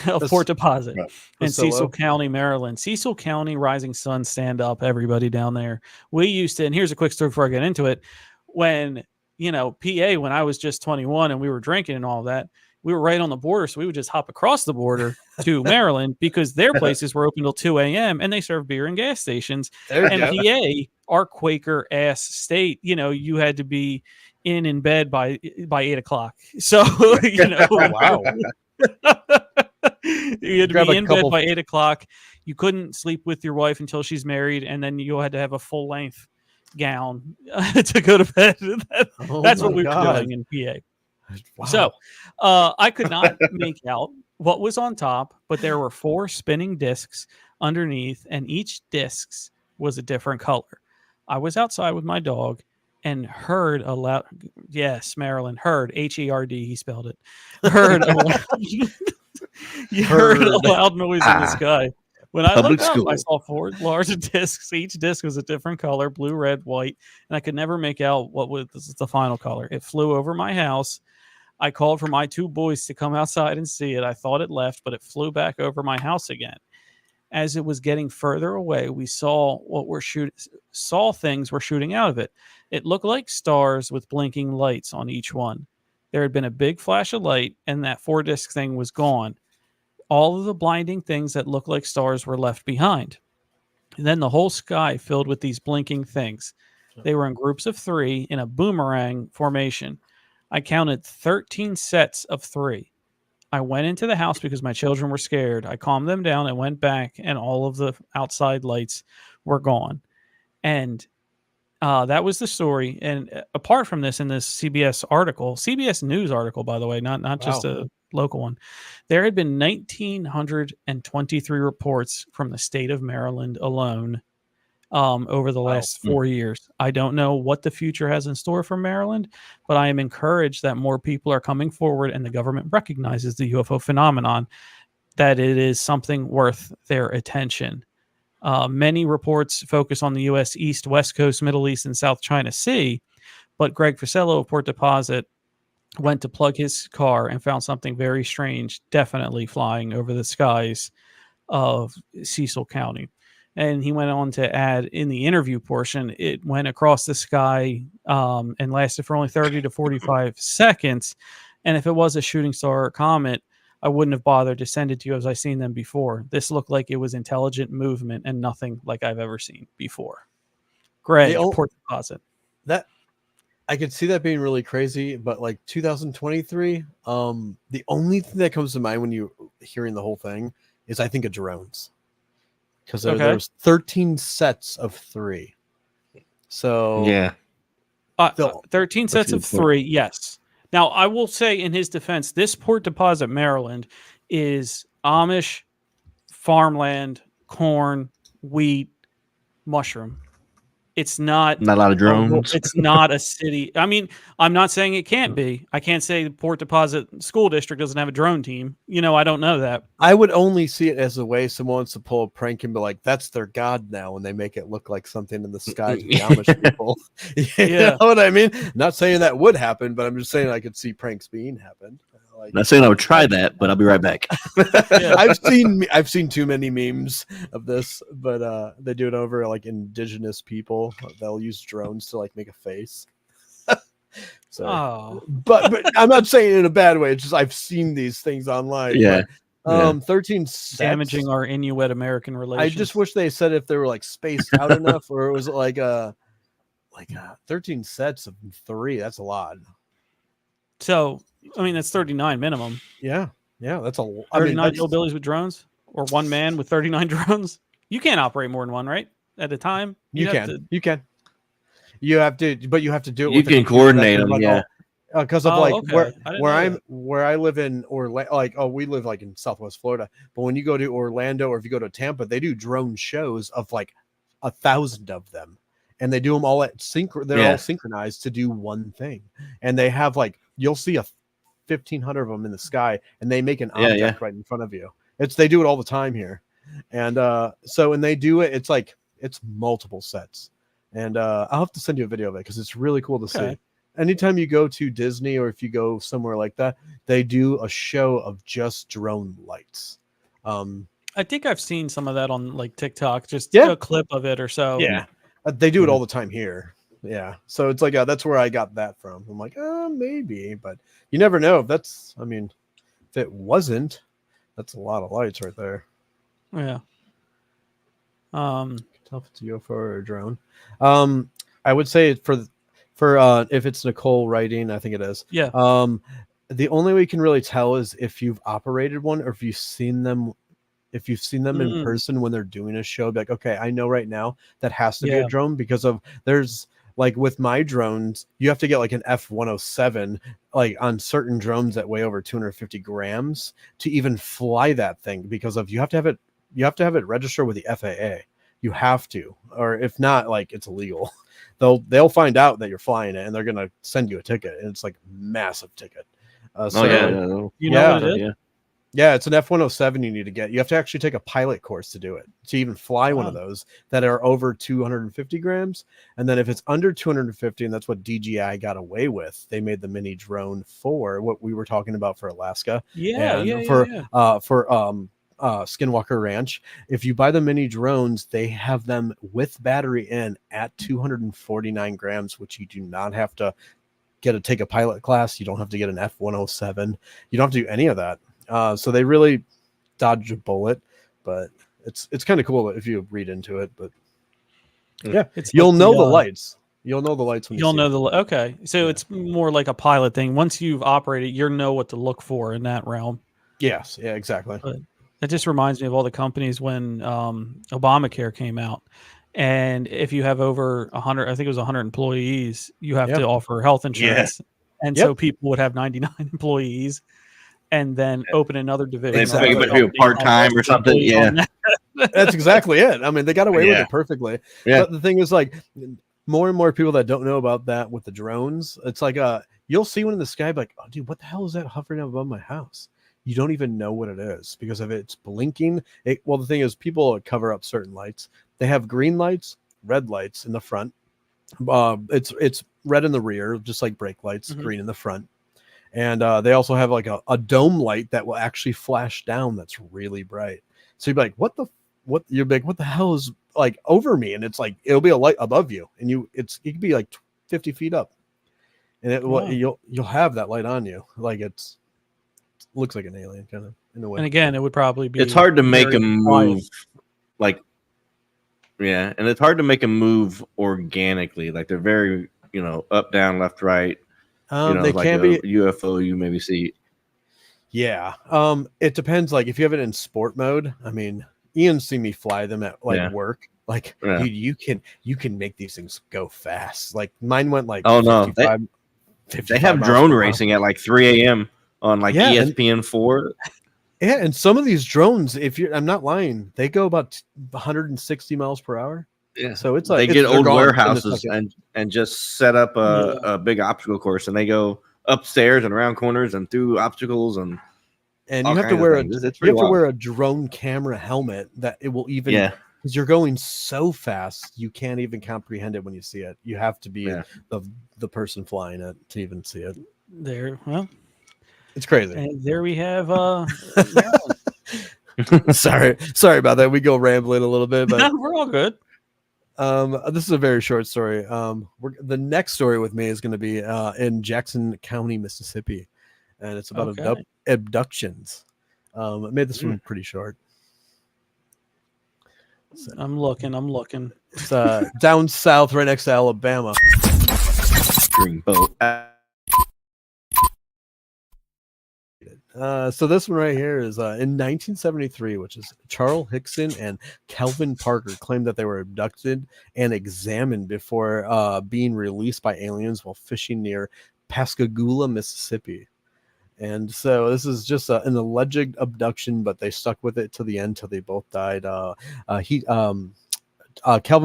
of Port Deposit in Cecil County, Maryland. Cecil County, Rising Sun, stand up, everybody down there. We used to, and here's a quick story before I get into it. When, PA, when I was just 21 and we were drinking and all that, we were right on the border. So we would just hop across the border to Maryland because their places were open till 2 a.m. and they serve beer and gas stations. And PA, our Quaker ass state, you had to be in bed by 8 o'clock. So, Wow. you had to be in bed by 8 o'clock. You couldn't sleep with your wife until she's married. And then you had to have a full length gown to go to bed. That's what we were doing in PA. Wow. So I could not make out what was on top, but there were 4 spinning discs underneath, and each disc was a different color. I was outside with my dog and heard a loud, yes, Maryland, heard, H-E-R-D, he spelled it, heard a loud, you heard a loud noise in the sky. When I looked up, I saw 4 large discs. Each disc was a different color, blue, red, white, and I could never make out what was the final color. It flew over my house. I called for my 2 boys to come outside and see it. I thought it left, but it flew back over my house again. As it was getting further away, we saw things were shooting out of it. It looked like stars with blinking lights on each one. There had been a big flash of light, and that 4-disc thing was gone. All of the blinding things that looked like stars were left behind. And then the whole sky filled with these blinking things. They were in groups of 3 in a boomerang formation. I counted 13 sets of 3. I went into the house because my children were scared. I calmed them down and went back, and all of the outside lights were gone. And that was the story. And apart from this, in this CBS News article, by the way, not just a local one, there had been 1,923 reports from the state of Maryland alone over the last 4 years. I don't know what the future has in store for Maryland, but I am encouraged that more people are coming forward and the government recognizes the UFO phenomenon, that it is something worth their attention. Many reports focus on the U.S. East, West Coast, Middle East, and South China Sea, but Greg Facello of Port Deposit went to plug his car and found something very strange, definitely flying over the skies of Cecil County. And he went on to add in the interview portion, it went across the sky and lasted for only 30 to 45 seconds. And if it was a shooting star or comet, I wouldn't have bothered to send it to you as I've seen them before. This looked like it was intelligent movement and nothing like I've ever seen before. Greg, Port Deposit. That I could see that being really crazy, but like 2023, the only thing that comes to mind when you're hearing the whole thing is I think of drones. Because there's 13 sets of 3. So yeah, 13 sets of 3. Yes. Now I will say in his defense, this Port Deposit, Maryland, is Amish farmland, corn, wheat, mushroom. It's not a lot of drones. It's not a city. I mean, I'm not saying it can't be. I can't say the Port Deposit School District doesn't have a drone team. I don't know that. I would only see it as a way someone wants to pull a prank and be like, that's their god now, and they make it look like something in the sky to the Amish people. You know what I mean? Not saying that would happen, but I'm just saying I could see pranks being happened. Not saying I would try that, but I'll be right back. I've seen too many memes of this, but they do it over like indigenous people. They'll use drones to like make a face. But I'm not saying it in a bad way. It's just I've seen these things online. Yeah. But, 13 sets. Damaging our Inuit American relations. I just wish they said if they were like spaced out enough, or it was like like 13 sets of 3. That's a lot. So, I mean, that's 39 minimum. Yeah, that's a. I mean, 39 that's, hillbillies with drones, or one man with 39 drones. You can't operate more than one, right? At a time, you have can, to. you have to, but you have to do it You with a can computer that coordinate can them, run yeah. all. Because of Oh, like okay. I didn't know that. where I live in Orlando, like we live like in Southwest Florida. But when you go to Orlando or if you go to Tampa, they do drone shows of like 1,000 of them, and they do them all at They're all synchronized to do one thing, and they have like you'll see 1,500 of them in the sky, and they make an object right in front of you. They do it all the time here, and so when they do it, it's multiple sets, and I'll have to send you a video of it because it's really cool to see. Anytime you go to Disney or if you go somewhere like that, they do a show of just drone lights. I think I've seen some of that on like TikTok, just a clip of it or so. Yeah, they do it all the time here. Yeah, so it's like that's where I got that from. I'm like, maybe, but you never know. I mean, if it wasn't, that's a lot of lights right there. Yeah. Tell if it's a UFO or a drone. I would say for if it's Nicole writing, I think it is. Yeah. The only way you can really tell is if you've operated one or if you've seen them. If you've seen them in person when they're doing a show, be like, okay, I know right now that has to be a drone because there's like with my drones, you have to get like an F-107 like on certain drones that weigh over 250 grams to even fly that thing because you have to have it registered with the FAA. You have to, or if not, like it's illegal. They'll find out that you're flying it and they're gonna send you a ticket, and it's like massive ticket. You know what it is? Yeah, it's an F-107 you need to get. You have to actually take a pilot course to do it, to even fly one of those that are over 250 grams. And then if it's under 250, and that's what DJI got away with, they made the mini drone for what we were talking about for Alaska. For Skinwalker Ranch. If you buy the mini drones, they have them with battery in at 249 grams, which you do not have to take a pilot class. You don't have to get an F-107. You don't have to do any of that. So they really dodged a bullet, but it's kind of cool if you read into it. But yeah, you'll know the lights. You'll know the lights when you'll know okay. So it's more like a pilot thing. Once you've operated, you know what to look for in that realm. Yes, yeah, exactly. But that just reminds me of all the companies when Obamacare came out. And if you have over 100, I think it was 100 employees, you have to offer health insurance. And so people would have 99 employees and then open another division. Exactly. Make people part-time or something. Yeah. That's exactly it. I mean, they got away with it perfectly. Yeah. But the thing is, like, more and more people that don't know about that with the drones, it's like you'll see one in the sky, like, oh, dude, what the hell is that hovering above my house? You don't even know what it is because of it's blinking. Well, the thing is, people cover up certain lights. They have green lights, red lights in the front. It's red in the rear, just like brake lights, green in the front. And they also have like a dome light that will actually flash down. That's really bright. So you'd be like, what you're like, what the hell is like over me? And it's like, it'll be a light above you. And it could be like 50 feet up. And you'll have that light on you. Like looks like an alien kind of in a way. And again, it would probably be, it's hard to make a move like, yeah. And it's hard to make a move organically. Like they're very, up, down, left, right. They like can be UFO you maybe see. Yeah. It depends. Like if you have it in sport mode, I mean, Ian's seen me fly them at work. Like, dude, you can make these things go fast. Like mine went like 55, they have drone racing at like 3 a.m. on like ESPN4. Yeah, and some of these drones, I'm not lying, they go about 160 miles per hour. Yeah, so it's like they get old warehouses and just set up a big obstacle course, and they go upstairs and around corners and through obstacles and you have to wear a drone camera helmet that it will even because you're going so fast you can't even comprehend it when you see it. You have to be the person flying it to even see it. It's crazy. And there we have sorry about that. We go rambling a little bit, but we're all good. This is a very short story. The next story with me is going to be in Jackson County, Mississippi, and it's about abductions. I made this one pretty short. So I'm looking. it's down south, right next to Alabama. Dreamboat. So this one right here is in 1973, which is Charles Hickson and Calvin Parker claimed that they were abducted and examined before being released by aliens while fishing near Pascagoula, Mississippi. And so this is just an alleged abduction, but they stuck with it to the end till they both died. Calvin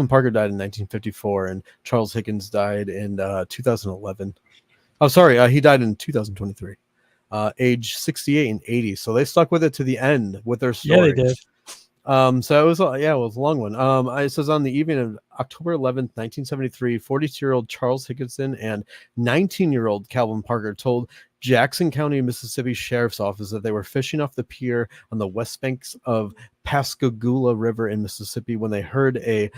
Parker died in 1954, and Charles Hickens died in 2011. Oh, sorry, he died in 2023. Age 68 and 80. So they stuck with it to the end with their story. Yeah, they did. So it was a long one. It says on the evening of October 11th, 1973, 42-year-old Charles Hickinson and 19-year-old Calvin Parker told Jackson County, Mississippi Sheriff's Office that they were fishing off the pier on the west banks of Pascagoula River in Mississippi when they heard a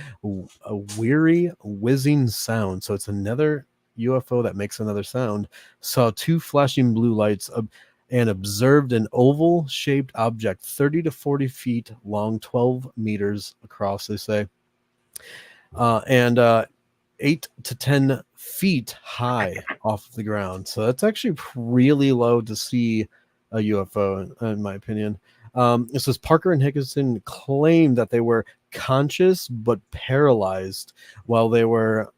weary whizzing sound. So it's another UFO that makes another sound. Saw two flashing blue lights and observed an oval-shaped object 30 to 40 feet long, 12 meters across, they say, and 8 to 10 feet high off the ground. So that's actually really low to see a UFO, in my opinion. It says Parker and Hickinson claimed that they were conscious but paralyzed while there were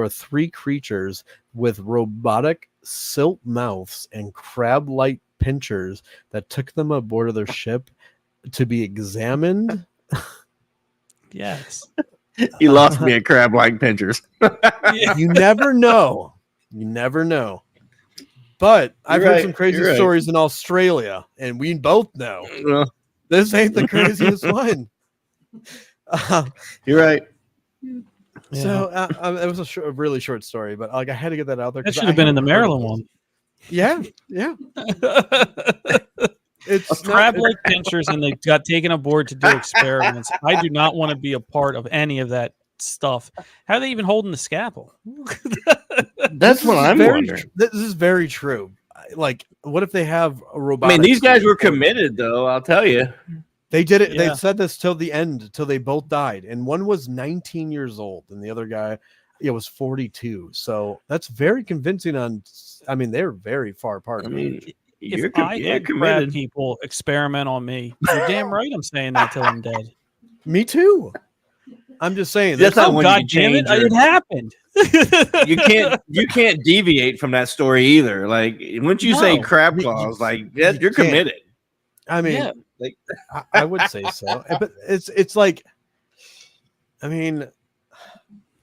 three creatures with robotic silt mouths and crab-like pinchers that took them aboard of their ship to be examined. Yes. You lost me at crab-like pinchers. Yeah. You never know. You never know. But I've heard some crazy stories in Australia, and we both know this ain't the craziest one. You're right. So it was a really short story, but like I had to get that out there. That should have been in the Maryland one. Yeah. It's crab-like pinchers, and they got taken aboard to do experiments. I do not want to be a part of any of that stuff. How are they even holding the scalpel? That's what I'm wondering. This is very true. Like, what if they have a robot? I mean, these guys were committed, though. I'll tell you. They did it. Yeah. They said this till the end, till they both died, and one was 19 years old, and the other guy, was 42. So that's very convincing. I mean, they're very far apart. I mean, if I had crab people experiment on me, you're damn right I'm saying that till I'm dead. Me too. I'm just saying. That's not when God damn it! It happened. You can't deviate from that story either. Like once you say crab claws, like you're committed. I mean, like I would say so, but it's like, I mean,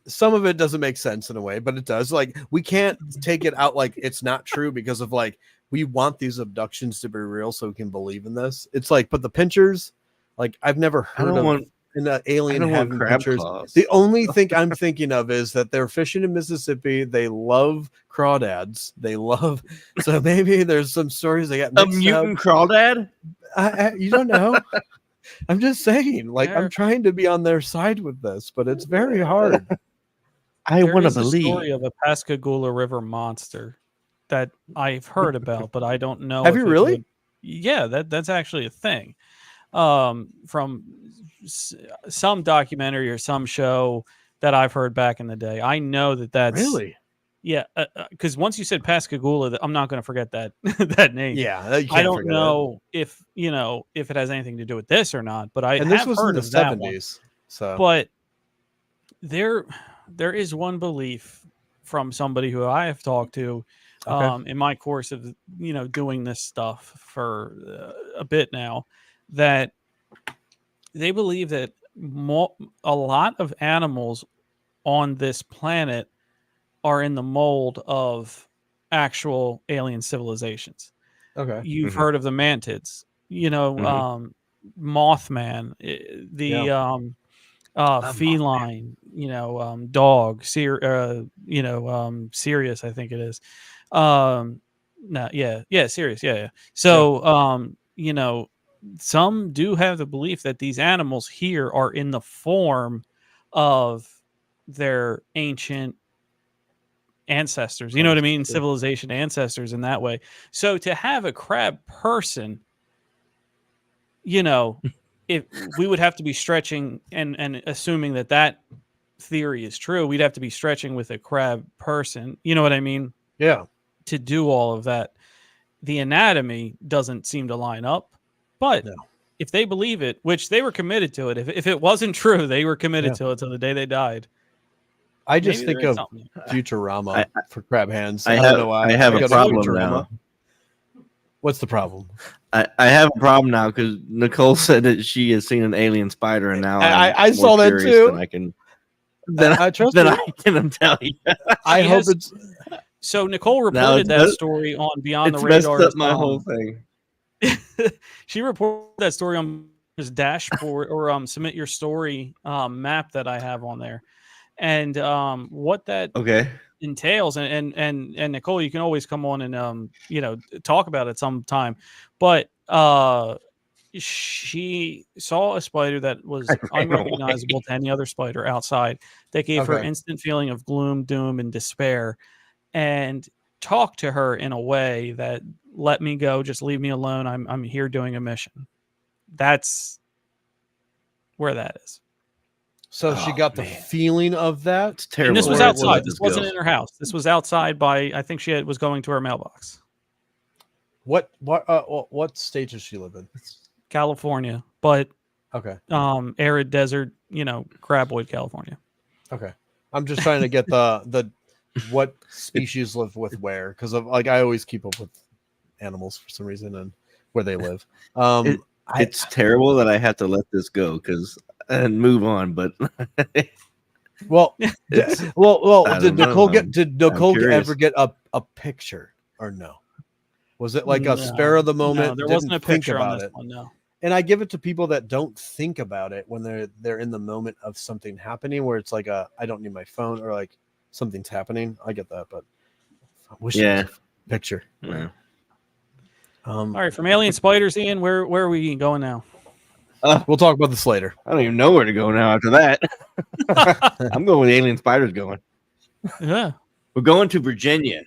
some of it doesn't make sense in a way, but it does. Like we can't take it out like it's not true because of like we want these abductions to be real so we can believe in this. It's like, but the pinchers, like I've never heard of an alien having pinchers. Claws. The only thing I'm thinking of is that they're fishing in Mississippi. They love crawdads. So maybe there's some stories they got mixed a mutant crawdad. You don't know. I'm just saying, like I'm trying to be on their side with this, but it's very hard. I want to believe. A story of a Pascagoula River monster that I've heard about, but I don't know. Have you really? Yeah, that's actually a thing. From some documentary or some show that I've heard back in the day. I know that's really, yeah. Because once you said Pascagoula, I'm not going to forget that that name. Yeah, I don't know if it has anything to do with this or not, but I this have was heard in the of that 70s. one. So, but there is one belief from somebody who I have talked to in my course of doing this stuff for a bit now, that they believe that a lot of animals on this planet are in the mold of actual alien civilizations. Okay, you've heard of the mantids, Mothman, the feline, dog, Sirius, I think it is. Sirius, yeah. So, some do have the belief that these animals here are in the form of their ancient ancestors. You know what I mean? Civilization ancestors in that way. So to have a crab person, if we would have to be stretching and assuming that theory is true, we'd have to be stretching with a crab person. You know what I mean? Yeah. To do all of that. The anatomy doesn't seem to line up, but No. if they believe it, which they were committed to it, if it wasn't true, they were committed to it till the day they died. I just Maybe think there is of something. Futurama for crab hands. I don't know why. I have I a go to problem Futurama. now. What's the problem? I have a problem now because Nicole said that she has seen an alien spider, and now I I'm saw more that curious too. Than I can. Then Trust then me. I can tell you. I She hope has- it's. So Nicole Now reported it's that messed- story on Beyond It's the messed Radar. up my whole thing. She reported that story on his dashboard or submit your story map that I have on there, and what that Okay. entails. And Nicole, you can always come on and talk about it sometime, but she saw a spider that was I ran unrecognizable to any other spider outside, that gave her Okay. instant feeling of gloom, doom, and despair, and talked to her in a way that let me go, just leave me alone. I'm here doing a mission. That's where that is. So she Oh, got the man. feeling of that. It's terrible. And this was Or outside. was it- This wasn't in her house. This was outside by, I think was going to her mailbox. What state does she live in? California, but Okay. arid desert, Graboid, California. Okay. I'm just trying to get the what species live with where, because I always keep up with animals for some reason and where they live. It's terrible that I have to let this go and move on, but Well, It's- I did don't Nicole know. ever curious. get a picture or no? Was it like a No, spare of the moment? No, there wasn't a didn't think picture on about this it? one. No. And I give it to people that don't think about it when they're in the moment of something happening, where it's like I don't need my phone, or like something's happening. I get that, but I wish there was a picture. Yeah. All right, from alien spiders, Ian, where are we going now? We'll talk about this later. I don't even know where to go now after that. I'm going with alien spiders going. Yeah. We're going to Virginia.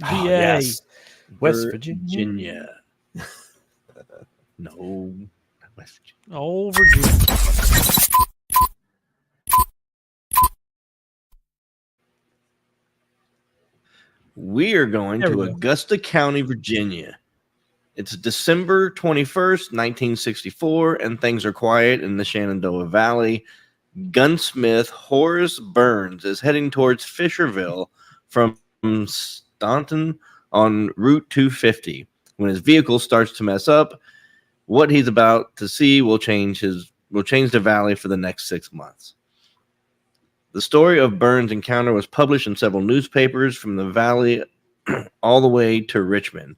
Oh, VA. yes. West Virginia. No, not West Virginia. Oh, Virginia. We are going There to we go. Augusta County, Virginia. It's December 21st, 1964, and things are quiet in the Shenandoah Valley. Gunsmith Horace Burns is heading towards Fisherville from Staunton on Route 250. When his vehicle starts to mess up, what he's about to see will change the valley for the next 6 months. The story of Burns' encounter was published in several newspapers from the valley all the way to Richmond,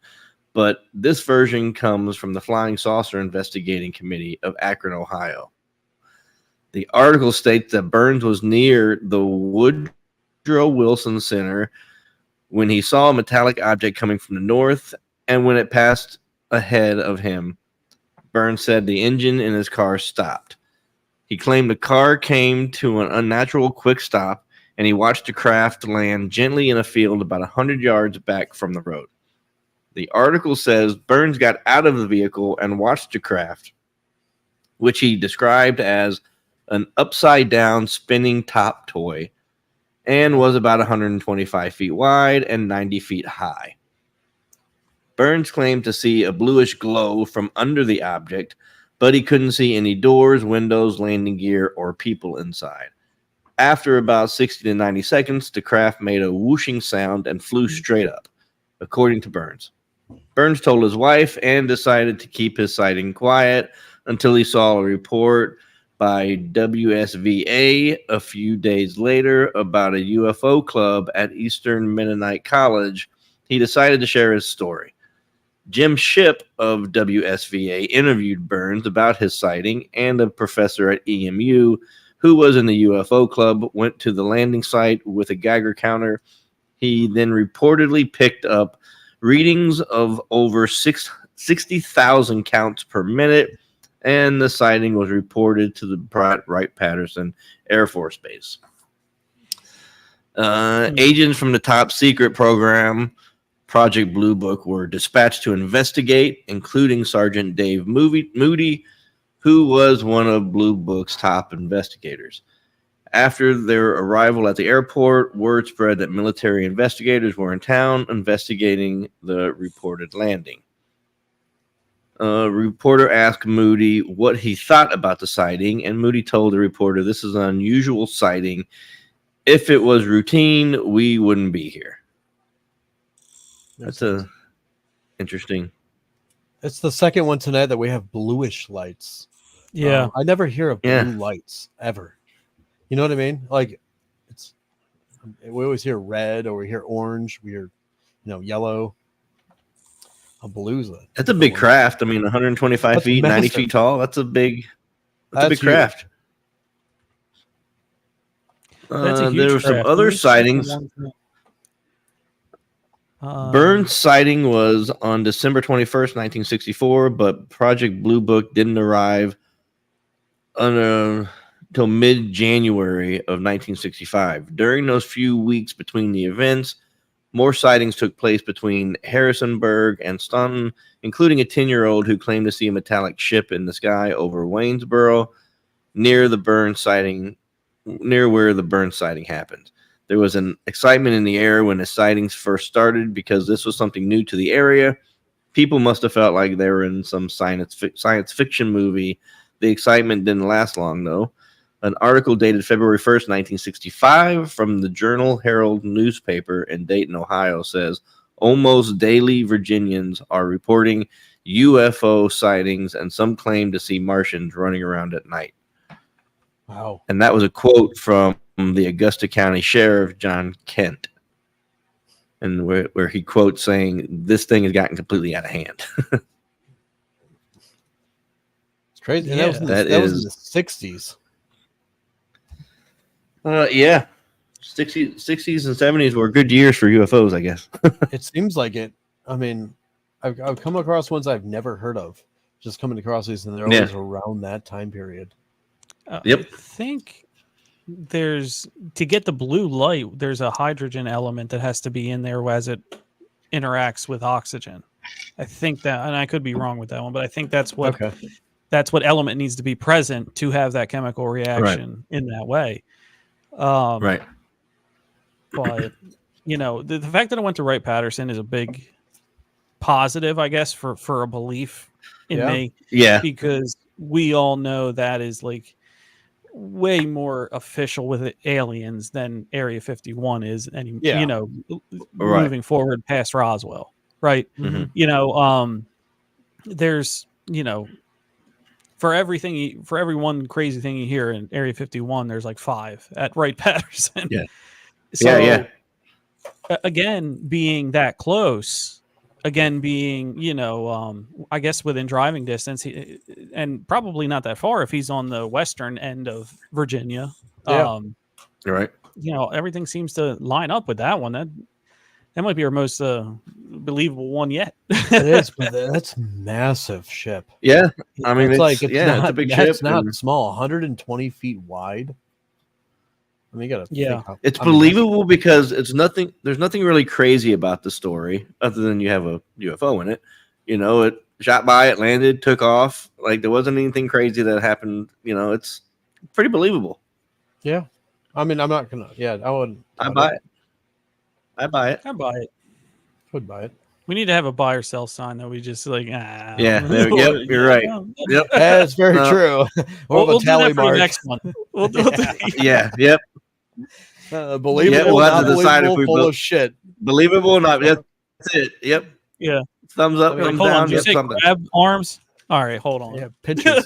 but this version comes from the Flying Saucer Investigating Committee of Akron, Ohio. The article states that Burns was near the Woodrow Wilson Center when he saw a metallic object coming from the north, and when it passed ahead of him, Burns said the engine in his car stopped. He claimed the car came to an unnatural quick stop, and he watched the craft land gently in a field about 100 yards back from the road. The article says Burns got out of the vehicle and watched the craft, which he described as an upside-down spinning top toy, and was about 125 feet wide and 90 feet high. Burns claimed to see a bluish glow from under the object, but he couldn't see any doors, windows, landing gear, or people inside. After about 60 to 90 seconds, the craft made a whooshing sound and flew straight up, according to Burns. Burns told his wife and decided to keep his sighting quiet until he saw a report by WSVA a few days later about a UFO club at Eastern Mennonite College. He decided to share his story. Jim Shipp of WSVA interviewed Burns about his sighting, and a professor at EMU who was in the UFO club went to the landing site with a Geiger counter. He then reportedly picked up readings of over 60,000 counts per minute, and the sighting was reported to the Wright-Patterson Air Force Base. Agents from the top secret program, Project Blue Book, were dispatched to investigate, including Sergeant Dave Moody, who was one of Blue Book's top investigators. After their arrival at the airport, word spread that military investigators were in town investigating the reported landing. A reporter asked Moody what he thought about the sighting, and Moody told the reporter, "This is an unusual sighting. If it was routine, we wouldn't be here." That's interesting. It's the second one tonight that we have bluish lights. Yeah. I never hear of blue Yeah. lights ever. You know what I mean? Like, we always hear red, or we hear orange, we hear, yellow. A blue's That's a big craft. I mean, 125 That's feet, 90 massive. feet tall. That's a big That's craft. That's a huge there were some craft. other Let me check the sightings. one for- Burns' sighting was on December 21st, 1964, but Project Blue Book didn't arrive until mid-January of 1965. During those few weeks between the events, more sightings took place between Harrisonburg and Staunton, including a 10-year-old who claimed to see a metallic ship in the sky over Waynesboro, near where the Burns sighting happened. There was an excitement in the air when the sightings first started because this was something new to the area. People must have felt like they were in some science fiction movie. The excitement didn't last long, though. An article dated February 1st, 1965, from the Journal Herald newspaper in Dayton, Ohio, says almost daily Virginians are reporting UFO sightings, and some claim to see Martians running around at night. Wow. And that was a quote from the Augusta County Sheriff, John Kent, and where he quotes saying, "This thing has gotten completely out of hand." It's crazy. And Yeah. that was in the 60s. Yeah. 60s and 70s were good years for UFOs, I guess. It seems like it. I mean, I've come across ones I've never heard of. Just coming across these, and they're always around that time period. Yep. I think to get the blue light, there's a hydrogen element that has to be in there as it interacts with oxygen. I think that, and I could be wrong with that one, but I think that's what element needs to be present to have that chemical reaction in that way. Right. But the fact that I went to Wright-Patterson is a big positive, I guess, for a belief in me. Yeah. Because we all know that is like way more official with aliens than Area 51 is, and moving forward past Roswell, right? Mm-hmm. There's for every one crazy thing you hear in Area 51, there's like 5 at Wright-Patterson. Yeah. So again, being that close, being I guess within driving distance, and probably not that far if he's on the western end of Virginia. Right. Everything seems to line up with that one. That might be our most believable one yet. It is, but that's massive ship. Yeah, I mean, it's not a big ship. It's not small. 120 feet wide. I mean, you gotta think it's believable because it's nothing. There's nothing really crazy about the story other than you have a UFO in it. It shot by, it landed, took off. Like there wasn't anything crazy that happened. It's pretty believable. Yeah, I mean, I'm not gonna. Yeah, I wouldn't. I buy it. I buy it. I buy it. Would buy it. We need to have a buy or sell sign that we just like. Yeah, yep, you're right. Yep, that's very true. We'll do that for the next one. We'll do yep. Believable, we'll have to decide if we full of shit. Believable or not. That's it. Yep. Yeah. Thumbs up. Thumbs hold down. on. Did you say grab arms? All right, hold on. Yeah, pinchers.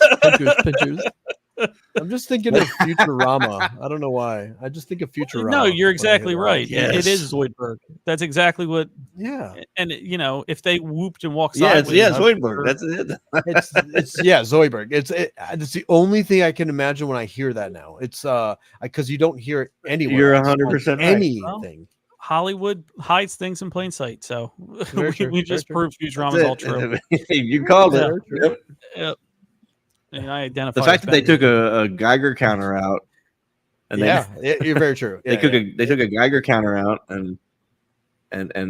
I'm just thinking of Futurama. I don't know why. I just think of Futurama. No, you're exactly right. Yes. It is Zoidberg. That's exactly what. Yeah. And if they whooped and walked sideways, sideways, Zoidberg. That's it. it's Zoidberg. It's the only thing I can imagine when I hear that now. It's because you don't hear it anywhere. You're 100% right. Anything. Well, Hollywood hides things in plain sight, so we just proved Futurama is all true. You called it. Yep. And I identify the fact that they took a Geiger counter out, and you're very true. They took a Geiger counter out and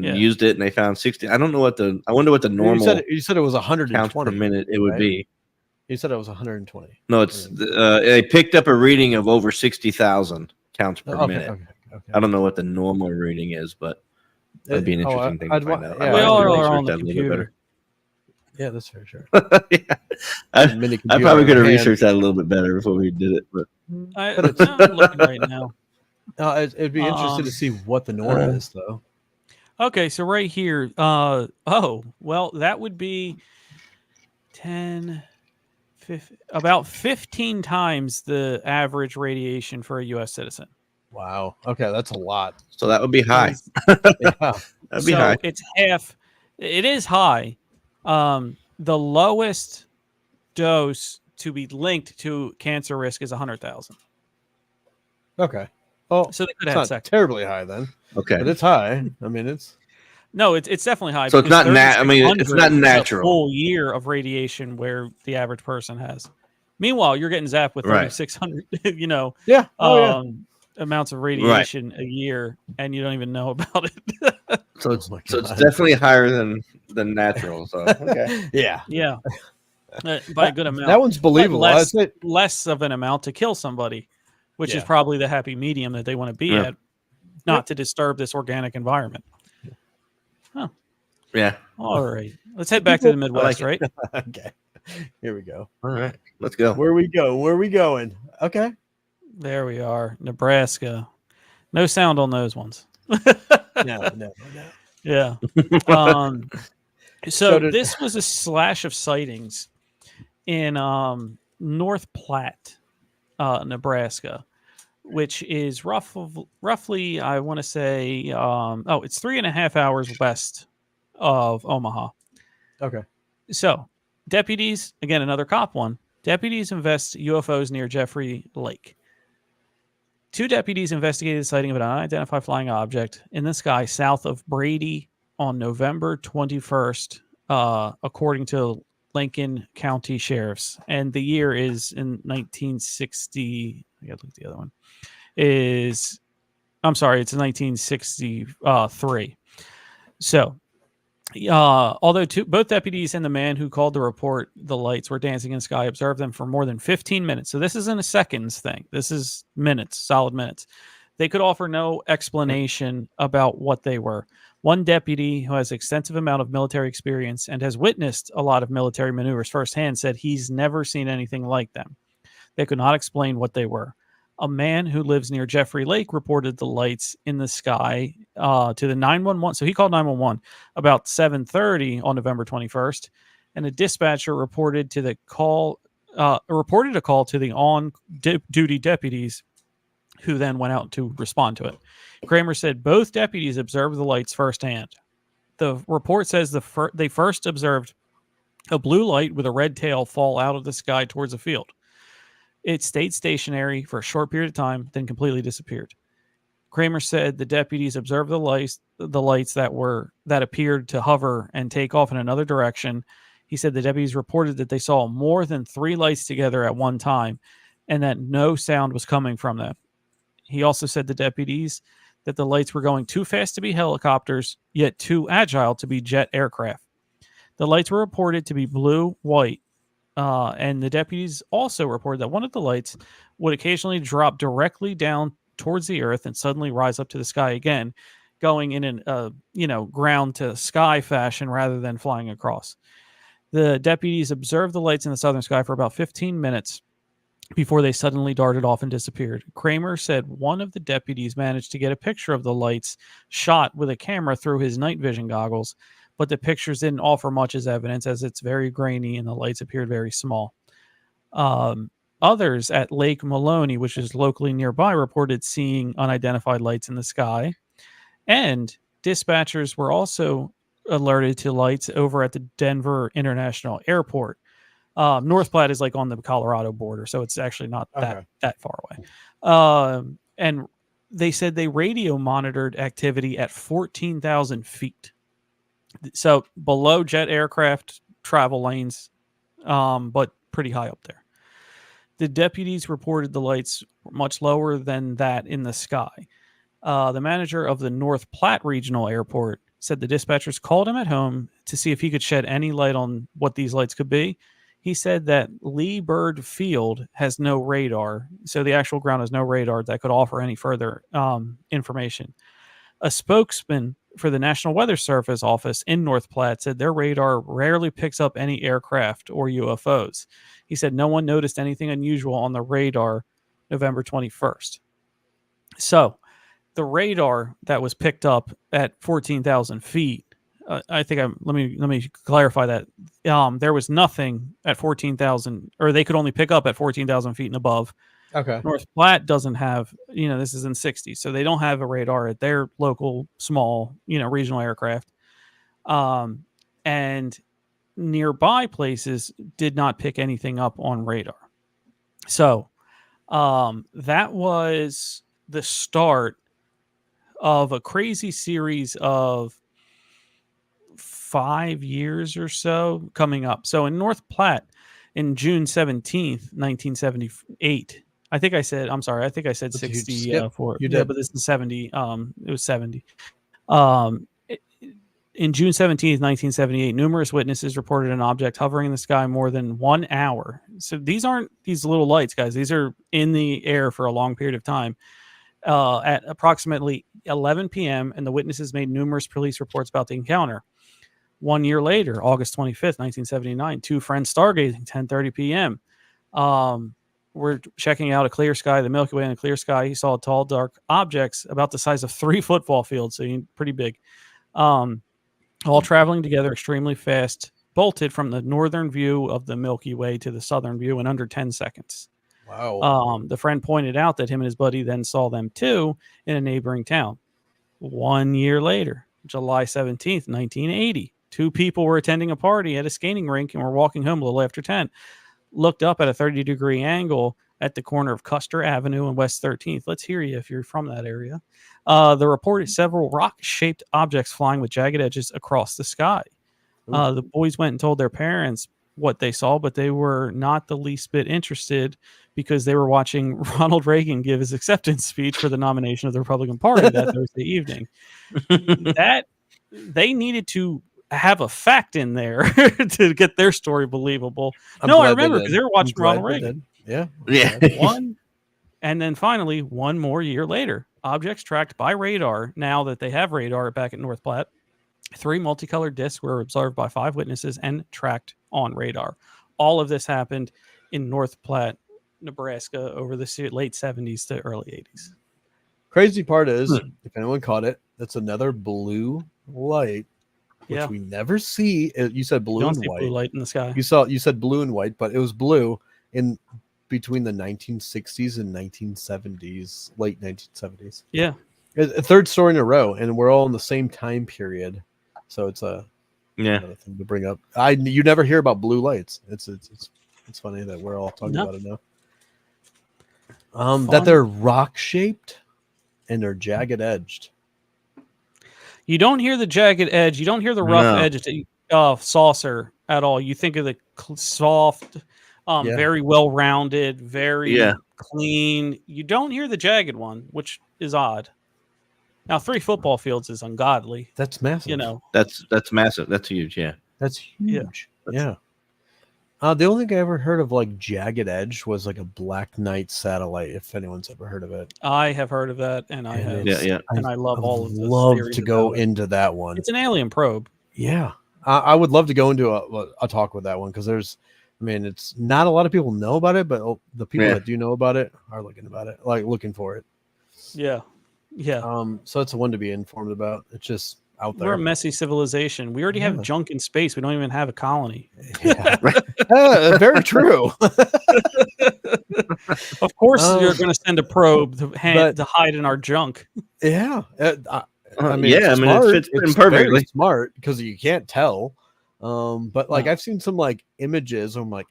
used it, and they found 60. I wonder what the normal. You said it was 120 counts per minute it would be. You said it was 120. No, it's they picked up a reading of over 60,000 counts per minute. Okay. I don't know what the normal reading is, but that'd be an interesting thing to find out. Yeah, we all to are research on the that a little bit computer. Yeah, that's for sure. yeah. I probably could have researched that a little bit better before we did it, but I'm looking right now. It'd be interesting to see what the norm is, though. Okay, so right here, that would be 10, 15, about 15 times the average radiation for a U.S. citizen. Wow. Okay, that's a lot. So that would be high. Yeah. That'd be high. It's half. It is high. The lowest dose to be linked to cancer risk is 100,000. Okay. Oh, so they could it's have not terribly high then. Okay, but it's high. I mean, it's definitely high. So it's not it's not natural. A full year of radiation where the average person has. Meanwhile, you're getting zapped with 3,600. Amounts of radiation a year, and you don't even know about it. So it's definitely higher than natural. So okay, yeah. By a good amount. That one's believable. Less of an amount to kill somebody, which is probably the happy medium that they want to be at, not to disturb this organic environment. Huh. Yeah. All right. Let's head back to the Midwest, right? Okay. Here we go. All right. Let's go. Where we going? Okay. There we are. Nebraska. No sound on those ones. No. Yeah. So this was a slash of sightings in North Platte, Nebraska, which is roughly, I want to say, it's 3.5 hours west of Omaha. Okay. So deputies, again, another cop one. Deputies invest UFOs near Jeffrey Lake. 2 deputies investigated the sighting of an unidentified flying object in the sky south of Brady on November 21st, according to Lincoln County Sheriffs. And the year is in 1960. I got to look at the other one. It's in 1963. So, although both deputies and the man who called to report the lights were dancing in the sky observed them for more than 15 minutes. So this isn't a seconds thing. This is minutes, solid minutes. They could offer no explanation about what they were. One deputy who has extensive amount of military experience and has witnessed a lot of military maneuvers firsthand said he's never seen anything like them. They could not explain what they were. A man who lives near Jeffrey Lake reported the lights in the sky to the 911. So he called 911 about 7:30 on November 21st, and a dispatcher reported a call to the on-duty deputies, who then went out to respond to it. Kramer said both deputies observed the lights firsthand. The report says they first observed a blue light with a red tail fall out of the sky towards a field. It stayed stationary for a short period of time, then completely disappeared. Kramer said the deputies observed the lights that appeared to hover and take off in another direction. He said the deputies reported that they saw more than 3 lights together at one time and that no sound was coming from them. He also said the deputies that the lights were going too fast to be helicopters, yet too agile to be jet aircraft. The lights were reported to be blue-white. And the deputies also reported that one of the lights would occasionally drop directly down towards the earth and suddenly rise up to the sky again, going in an ground to sky fashion rather than flying across. The deputies observed the lights in the southern sky for about 15 minutes before they suddenly darted off and disappeared. Kramer said one of the deputies managed to get a picture of the lights shot with a camera through his night vision goggles, but the pictures didn't offer much as evidence as it's very grainy and the lights appeared very small. Others at Lake Maloney, which is locally nearby, reported seeing unidentified lights in the sky. And dispatchers were also alerted to lights over at the Denver International Airport. North Platte is like on the Colorado border, so it's actually not that far away. And they said they radio monitored activity at 14,000 feet. So below jet aircraft travel lanes, but pretty high up there. The deputies reported the lights much lower than that in the sky. The manager of the North Platte Regional Airport said the dispatchers called him at home to see if he could shed any light on what these lights could be. He said that Lee Bird Field has no radar, so the actual ground has no radar that could offer any further information. A spokesman for the National Weather Service office in North Platte said their radar rarely picks up any aircraft or UFOs. He said no one noticed anything unusual on the radar November 21st. So the radar that was picked up at 14,000 feet, I think let me clarify that. There was nothing at 14,000, or they could only pick up at 14,000 feet and above. Okay. North Platte doesn't have, this is in 60, so they don't have a radar at their local small, regional aircraft. And nearby places did not pick anything up on radar. So that was the start of a crazy series of 5 years or so coming up. So in North Platte, in June 17th, 1978, I think I said 64. You Yeah, did. but this is 70. It was 70. In June 17th, 1978, numerous witnesses reported an object hovering in the sky more than 1 hour. So these aren't these little lights, guys. These are in the air for a long period of time. At approximately 11 p.m., and the witnesses made numerous police reports about the encounter. 1 year later, August 25th, 1979, two friends stargazing, 10:30 p.m. We're checking out a clear sky, the Milky Way in a clear sky. He saw tall, dark objects about the size of 3 football fields, so pretty big, all traveling together extremely fast, bolted from the northern view of the Milky Way to the southern view in under 10 seconds. Wow. The friend pointed out that him and his buddy then saw them too in a neighboring town. 1 year later, July 17th, 1980, two people were attending a party at a skating rink and were walking home a little after 10. Looked up at a 30-degree angle at the corner of Custer Avenue and West 13th. Let's hear you if you're from that area. The report is several rock-shaped objects flying with jagged edges across the sky. The boys went and told their parents what they saw, but they were not the least bit interested because they were watching Ronald Reagan give his acceptance speech for the nomination of the Republican Party that Thursday evening. That they needed to have a fact in there to get their story believable. I remember because they were watching Ronald Reagan. Yeah. And then finally, 1 more year later, objects tracked by radar. Now that they have radar back at North Platte, 3 multicolored discs were observed by 5 witnesses and tracked on radar. All of this happened in North Platte, Nebraska, over the late 70s to early 80s. Crazy part is, if anyone caught it, that's another blue light, which we never see. You said blue and white. Blue light in the sky. You said blue and white, but it was blue in between the 1960s and 1970s, late 1970s. Yeah. A third story in a row, and we're all in the same time period. So it's another thing to bring up. You never hear about blue lights. It's funny that we're all talking about it now. That they're rock shaped and they're jagged edged. You don't hear the jagged edge. You don't hear the rough edge saucer at all. You think of the soft, very well rounded, very clean. You don't hear the jagged one, which is odd. Now, 3 football fields is ungodly. That's massive. That's massive. That's huge. Yeah, that's huge. Yeah. The only thing I ever heard of like jagged edge was like a Black Knight satellite. If anyone's ever heard of it, I have heard of that, and I have. Yeah. And I love all of this. Love to go into that one. It's an alien probe. Yeah, I would love to go into a talk with that one because it's not a lot of people know about it, but the people that do know about it are looking for it. Yeah. Yeah. So it's one to be informed about. It's just out there. We're a messy civilization. We already have junk in space. We don't even have a colony. Yeah. Very true. Of course, you're going to send a probe to hide in our junk. Yeah. It fits in perfectly. Smart because you can't tell. But I've seen some images. I'm like,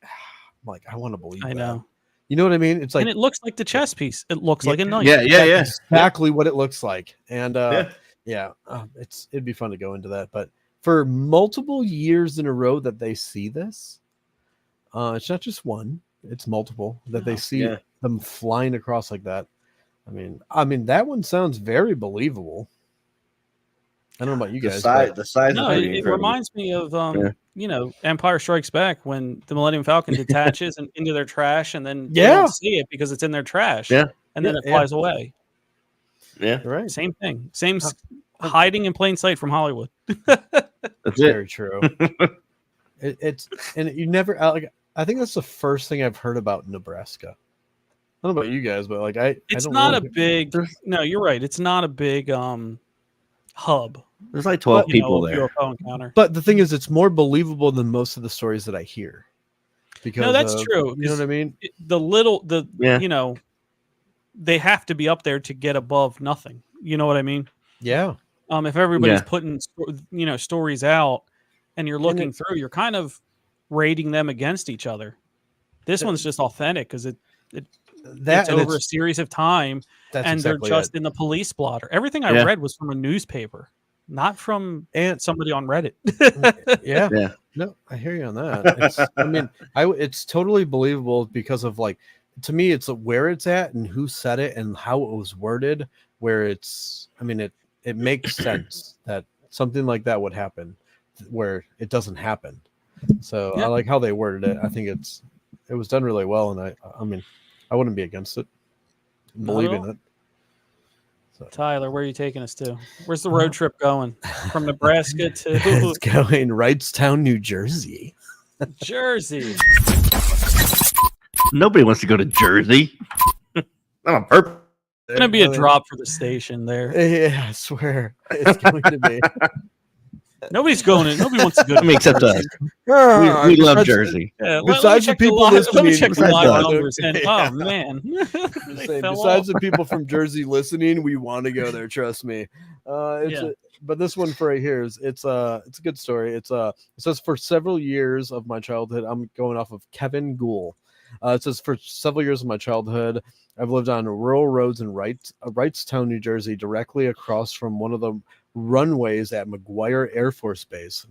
I want to believe. I know. You know what I mean? It's like, and it looks like the chess piece. It looks like a knife. Yeah. Exactly what it looks like. And it'd be fun to go into that. But for multiple years in a row that they see this, it's not just one; it's multiple that they see them flying across like that. I mean, that one sounds very believable. I don't know about you The guys, size, but the size No, is it, pretty it incredible. reminds me of Yeah. Empire Strikes Back when the Millennium Falcon detaches and into their trash, and then they Yeah. don't see it because it's in their trash, Yeah. and then Yeah, it yeah. flies away. Yeah, you're right. Same thing. Same Huh. hiding in plain sight from Hollywood. that's it. Very true. It's and you never like. I think that's the first thing I've heard about Nebraska. I don't know about you guys, but like I It's don't not really, a big. No, you're right. It's not a big hub. There's like 12 But- people of there. UFO encounter. But the thing is, it's more believable than most of the stories that I hear. Because No, that's true. You know what I mean? Yeah. They have to be up there to get above nothing. You know what I mean? Yeah. If everybody's Yeah. putting stories out and you're looking through, you're kind of rating them against each other. This one's just authentic because it's over a series of time, that's and exactly they're just it. in the police blotter. Everything I Yeah. read was from a newspaper, not from And somebody on Reddit. yeah, Yeah. no, I hear you on that. I mean, it's totally believable because of like, to me, it's where it's at and who said it and how it was worded. Where it's, I mean, it makes sense that something like that would happen, where it doesn't happen. So Yeah. I like how they worded it. I think it was done really well, and I mean, I wouldn't be against it. Not Believe at in all. it. So. Tyler, where are you taking us to? Where's the road trip going? From Nebraska to It's going Wrightstown, New Jersey. Jersey. Nobody wants to go to Jersey. Not on purpose. It's gonna be a drop for the station there. Yeah, I swear it's going to be. Nobody's going in. Nobody wants to go. I mean, except us. We love Jersey. Yeah, Besides the people let me listening- check the besides live us. numbers. And Yeah. oh man, they fell Besides off. the people from Jersey listening, we want to go there. Trust me. But this one for right here is it's a good story. It says for several years of my childhood. I'm going off of Kevin Gould. It says for several years of my childhood, I've lived on rural roads in Wrightstown, New Jersey, directly across from one of the runways at McGuire Air Force Base.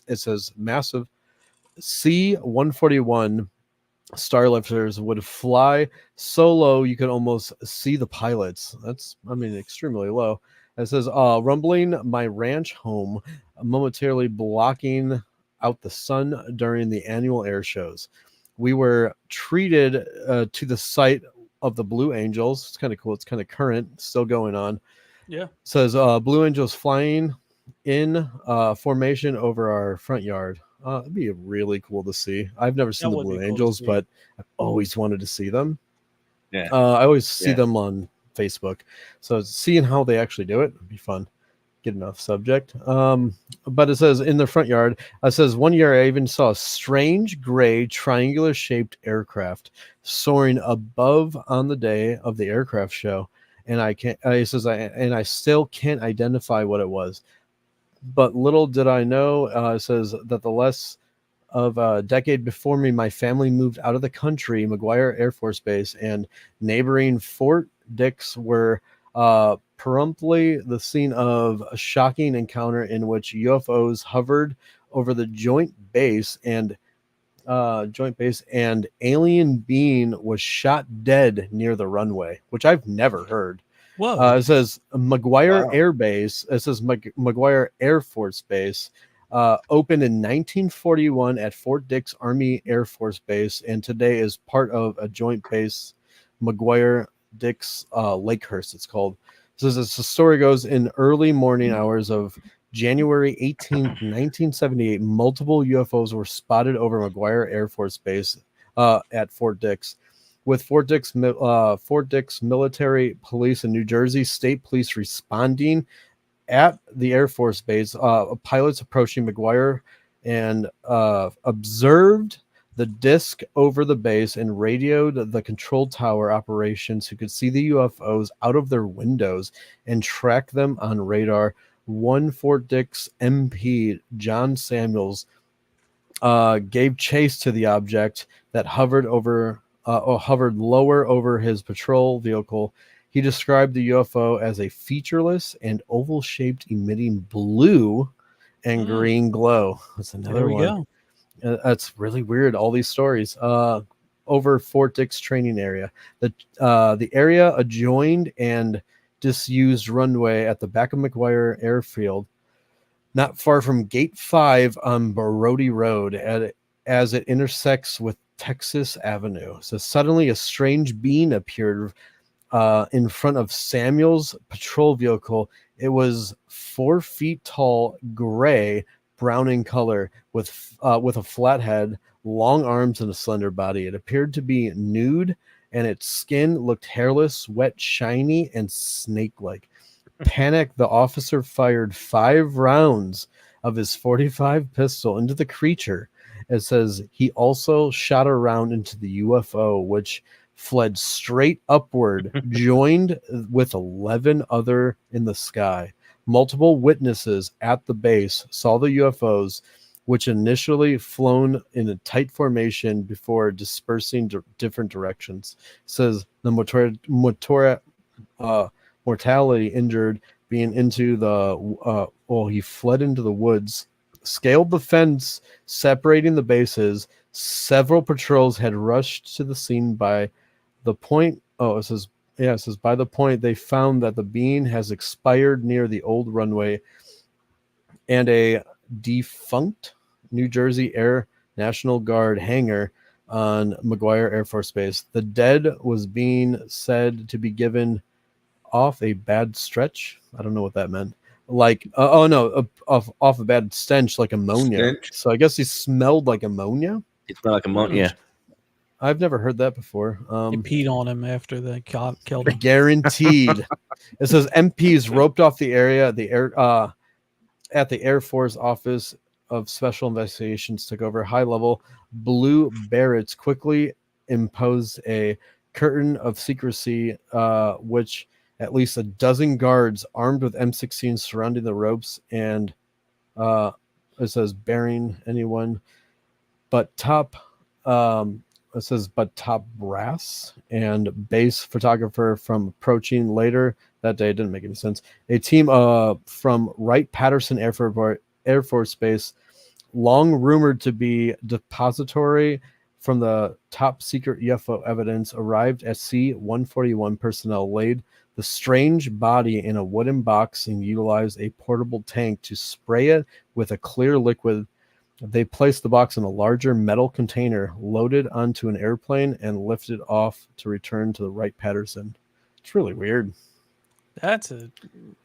It says massive C-141 Starlifters would fly so low you could almost see the pilots. That's, I mean, extremely low. It says rumbling my ranch home, momentarily blocking out the sun during the annual air shows. We were treated to the site of the Blue Angels. It's kind of cool. It's kind of current, still going on. Yeah. It says Blue Angels flying in formation over our front yard. It'd be really cool to see. I've never seen the would be Blue cool to Angels, see. but I've always wanted to see them. Yeah. I always see Yeah. them on Facebook. So seeing how they actually do it would be fun. Get enough subject. But it says in the front yard, it says 1 year I even saw a strange gray triangular shaped aircraft soaring above on the day of the aircraft show. And I still can't identify what it was. But little did I know, it says that the less of a decade before me, my family moved out of the country, McGuire Air Force Base, and neighboring Fort Dix were promptly the scene of a shocking encounter in which UFOs hovered over the joint base and alien being was shot dead near the runway, which I've never heard. Whoa. It says McGuire Wow. Air Base. It says McGuire Air Force Base opened in 1941 at Fort Dix Army Air Force Base, and today is part of a joint base, McGuire Dix Lakehurst. It's called. So as the story goes, in early morning hours of January 18th, 1978, multiple UFOs were spotted over McGuire Air Force Base at Fort Dix. With Fort Dix Military Police and New Jersey State Police responding at the Air Force Base, pilots approaching McGuire and observed the disc over the base and radioed the control tower operations who could see the UFOs out of their windows and track them on radar. One Fort Dix MP, John Samuels, gave chase to the object that hovered lower over his patrol vehicle. He described the UFO as a featureless and oval-shaped emitting blue and green glow. That's another There we one. go. That's really weird. All these stories over Fort Dix training area. The area adjoined and disused runway at the back of McGuire Airfield, not far from Gate 5 on Brody Road as it intersects with Texas Avenue. So suddenly a strange being appeared in front of Samuel's patrol vehicle. It was 4 feet tall, gray, brown in color, with a flat head, long arms, and a slender body. It appeared to be nude, and its skin looked hairless, wet, shiny, and snake-like. Panicked, the officer fired 5 rounds of his .45 pistol into the creature. It says he also shot a round into the UFO, which fled straight upward, joined with 11 other in the sky. Multiple witnesses at the base saw the UFOs, which initially flown in a tight formation before dispersing different directions. It says the mortality injured being into the he fled into the woods, scaled the fence separating the bases. Several patrols had rushed to the scene by the point. It says by the point they found that the being has expired near the old runway and a defunct New Jersey Air National Guard hangar on McGuire Air Force Base. The dead was being said to be given off a bad stretch. I don't know what that meant. Like, off a bad stench, like ammonia. Stench? So I guess he smelled like ammonia. It smelled like ammonia. I've never heard that before. They peed on him after they killed him. Guaranteed. It says MPs roped off the area. At the Air Force Office of Special Investigations took over. High-level blue berets quickly imposed a curtain of secrecy, which at least a dozen guards armed with M16s surrounding the ropes, and it says bearing anyone but top. It says but top brass and base photographer from approaching later that day. It didn't make any sense. A team from Wright-Patterson Air Force Base, long rumored to be depository from the top secret UFO evidence, arrived at C-141. Personnel laid the strange body in a wooden box and utilized a portable tank to spray it with a clear liquid. They placed the box in a larger metal container, loaded onto an airplane, and lifted off to return to the Wright-Patterson. It's really weird. That's a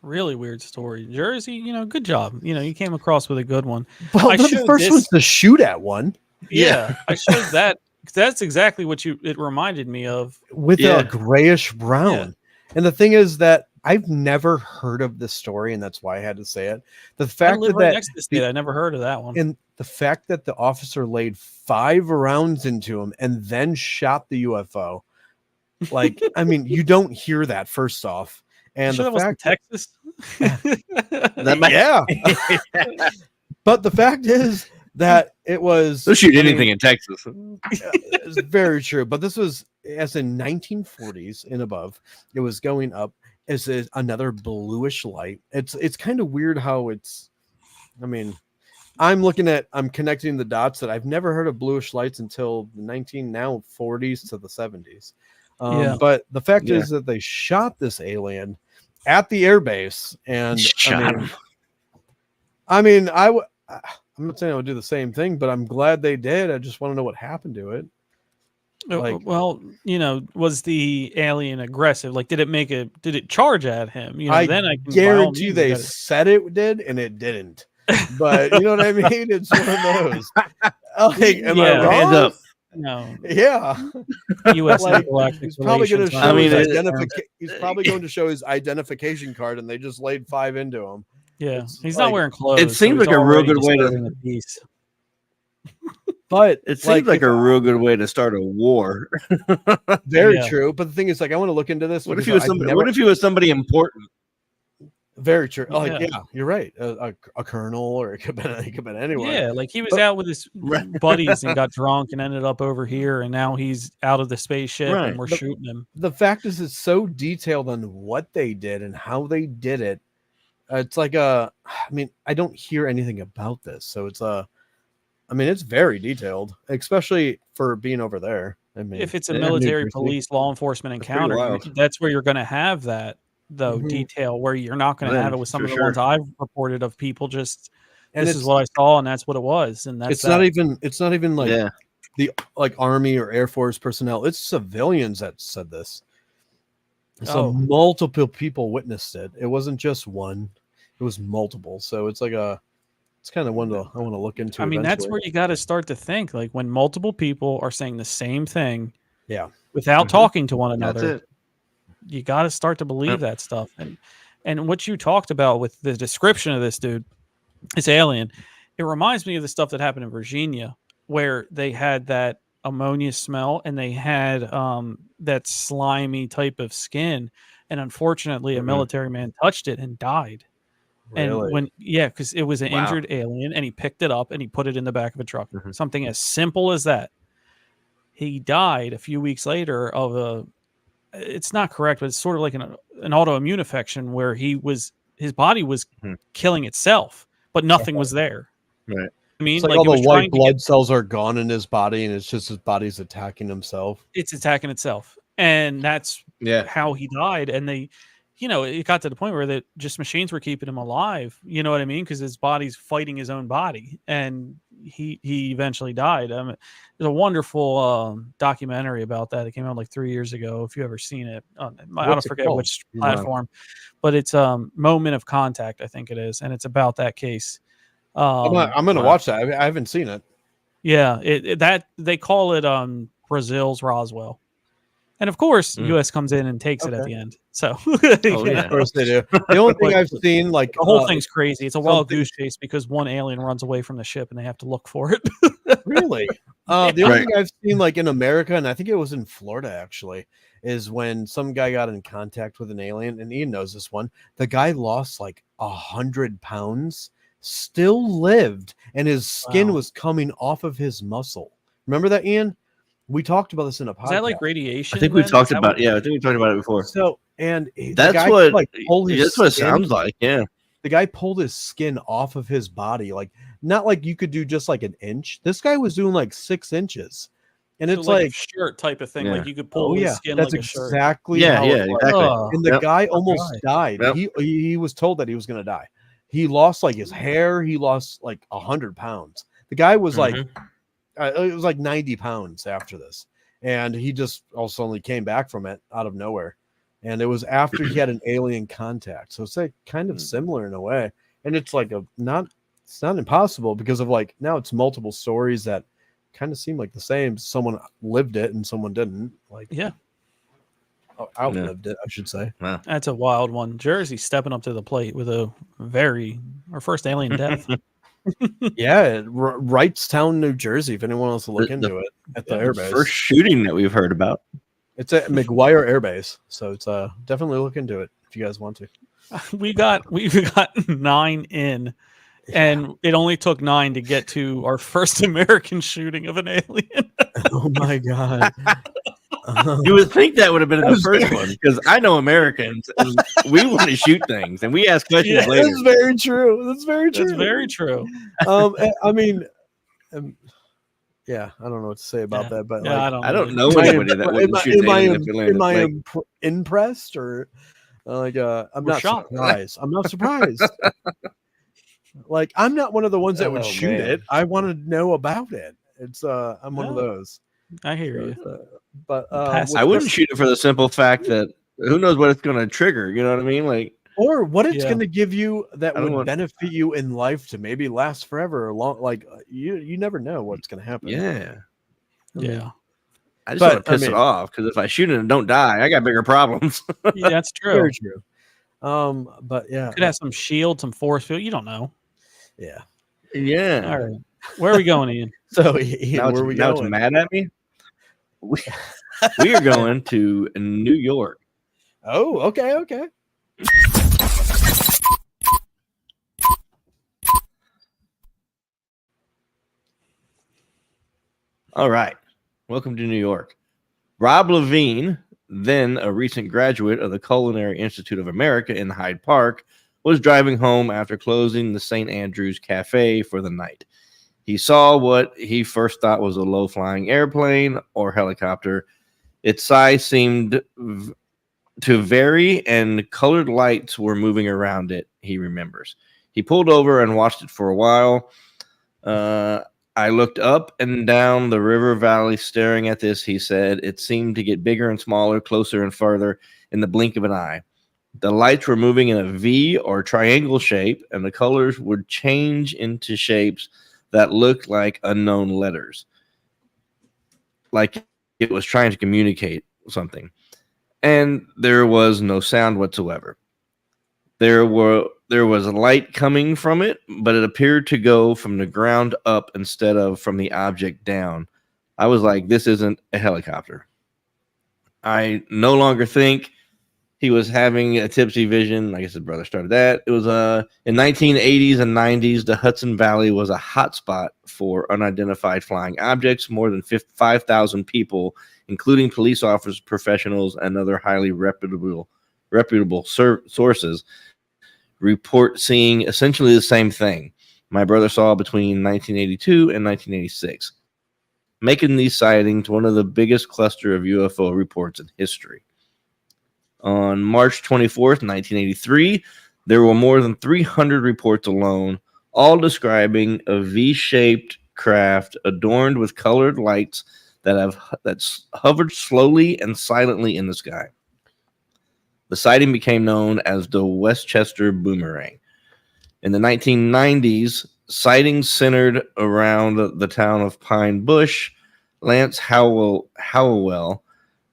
really weird story. Jersey, good job. You came across with a good one. Well, the first one's to shoot at one. Yeah, I showed that. That's exactly what it reminded me of. With a grayish brown. Yeah. And the thing is that I've never heard of this story, and that's why I had to say it. The fact next to the state, I never heard of that one. And the fact that the officer laid 5 rounds into him and then shot the UFO, like, I mean, you don't hear that first off. And the fact Texas, but the fact is that it was. They'll shoot anything in Texas. It's very true, but this was as in 1940s and above. It was going up as another bluish light. It's kind of weird how it's. I mean, I'm connecting the dots that I've never heard of bluish lights until the 40s to the 70s. But the fact is that they shot this alien at the airbase, and I'm not saying I would do the same thing, but I'm glad they did. I just want to know what happened to it. Was the alien aggressive? Like, did it charge at him? Then I can guarantee they said it did, and it didn't. But you know what I mean? It's one of those. Like, am I wrong? Hands up. No. Yeah. U.S. He's probably going to show he's probably going to show his identification card, and they just laid 5 into him. Yeah, he's not wearing clothes. It seems like a real good way to. But it seems like a real good way to start a war. Very true. But the thing is, like, I want to look into this. What if he was somebody important? Very true. Oh, yeah, you're right. A colonel, or it could have been anyone. Yeah, like he was out with his buddies and got drunk and ended up over here, and now he's out of the spaceship and we're shooting him. The fact is, it's so detailed on what they did and how they did it. It's like I don't hear anything about this, so it's very detailed, especially for being over there. I mean, if it's a military, police, law enforcement encounter, that's where you're going to have that. though, Mhm. detail where you're not going to have it with some For of the ones sure. I've reported of people just And this is what I saw and that's what it was, and that's it's not that. even like Yeah. the Army or Air Force personnel. It's civilians that said this. So Oh. multiple people witnessed it. It wasn't just one; it was multiple. So it's it's kind of one I want to look into. I mean, that's eventually. where you got to start to think like when multiple people are saying the same thing Yeah. without Mhm. talking to one That's another. it. You got to start to believe that stuff. And what you talked about with the description of this dude, this alien, it reminds me of the stuff that happened in Virginia where they had that ammonia smell and they had that slimy type of skin, and unfortunately a Mhm. military man touched it and died. And Really? because it was an Wow. injured alien and he picked it up and he put it in the back of a truck. Mhm. Something as simple as that. He died a few weeks later of it's not correct, but it's sort of like an autoimmune infection where his body was Mhm. killing itself, but nothing was there. Right. I mean, It's like like all it the was white trying to get blood cells are gone in his body, and it's just his body's attacking himself. it's attacking itself. And that's Yeah. how he died. And it got to the point where that just machines were keeping him alive. You know what I mean? Because his body's fighting his own body, and he eventually died. There's a wonderful documentary about that. It came out like 3 years ago. If you ever seen it, I don't What's it forget called? which Wow. platform, but it's Moment of Contact, I think it is, and it's about that case. I'm gonna Wow. watch that. I haven't seen it. Yeah, that they call it Brazil's Roswell. And of course, Mm. US comes in and takes it at Okay. the end. So Oh, yeah. Of course they do. The only thing But I've seen, like the whole thing's crazy. It's a wild something- goose chase because one alien runs away from the ship and they have to look for it. really, the only Right. thing I've seen, like in America, and I think it was in Florida actually, is when some guy got in contact with an alien, and Ian knows this one. The guy lost like 100 pounds, still lived, and his skin Wow. was coming off of his muscle. Remember that, Ian? We talked about this in a podcast. Is that like radiation? I think we then? talked Is that about what- I think we talked about it before. So, and the That's guy what could, like pull his that's what it skin. sounds like. Yeah. The guy pulled his skin off of his body, like not like you could do just like an inch. This guy was doing like 6 inches, and So it's like like, a shirt type of thing. Yeah. Like you could pull oh his yeah, skin that's like a shirt. exactly Yeah, how yeah, it was. exactly. Ugh. And the Yep. guy almost Right. died. Yep. He was told that he was gonna die. He lost like his hair. He lost like 100 pounds. The guy was like, it was like 90 pounds after this, and he just all suddenly came back from it out of nowhere. And it was after he had an alien contact, so it's like kind of similar in a way. And it's like it's not impossible because of like now it's multiple stories that kind of seem like the same. Someone lived it and someone didn't. Like Yeah, outlived it, I should say. Wow. that's a wild one. Jersey stepping up to the plate with our first alien death. Yeah, Wrightstown, New Jersey. If anyone wants to look The- into it, at the yeah, airbase. First shooting that we've heard about. It's at McGuire Air Base, so it's definitely look into it if you guys want to. we got 9 in, and it only took 9 to get to our first American shooting of an alien. Oh my god! You would think that would have been in the first one because I know Americans and we want to shoot things and we ask questions Yeah, later. That's very true. That's very true. That's very true. I mean, yeah, I don't know what to say about Yeah. that, but Yeah, like, I I don't don't know am I anybody that wouldn't shoot an alien if it landed. am I Like, impressed or I'm We're not shocked. surprised. I'm not surprised. Like I'm not one of the ones that would Oh, shoot man. it. I want to know about it. It's I'm one of No. those. I hear you. But Pass- with I wouldn't this- shoot it for the simple fact that who knows what it's going to trigger. You know what I mean? Like, or what it's Yeah. going to give you that I don't would want- benefit you in life to maybe last forever or long. Like you never know what's going to happen. yeah. Yeah, I just But, want to piss I it mean- off because if I shoot it and don't die, I got bigger problems. yeah, that's true. Very true. But yeah, Could have some shield, some force field. You don't know. yeah. yeah. All right, where are we going, Ian? So Ian, Now, where are we now it's going? mad at me. We are going to New York. Oh, okay. All right. Welcome to New York. Rob Levine, then a recent graduate of the Culinary Institute of America in Hyde Park, was driving home after closing the St. Andrews Cafe for the night. He saw what he first thought was a low-flying airplane or helicopter. Its size seemed to vary, and colored lights were moving around it, he remembers. He pulled over and watched it for a while. I looked up and down the river valley staring at this, he said. It seemed to get bigger and smaller, closer and further in the blink of an eye. The lights were moving in a V or triangle shape, and the colors would change into shapes that looked like unknown letters, like it was trying to communicate something. And there was no sound whatsoever. There was a light coming from it, but it appeared to go from the ground up instead of from the object down. I was like, this isn't a helicopter. I no longer think he was having a tipsy vision. I guess his brother started that. It was in 1980s and 90s, the Hudson Valley was a hotspot for unidentified flying objects. More than 5,000 people, including police officers, professionals, and other highly reputable sources, report seeing essentially the same thing my brother saw between 1982 and 1986, making these sightings one of the biggest cluster of UFO reports in history. On March 24th, 1983, there were more than 300 reports alone, all describing a V-shaped craft adorned with colored lights that's hovered slowly and silently in the sky. The sighting became known as the Westchester Boomerang. In the 1990s, sightings centered around the town of Pine Bush. Lance Howell,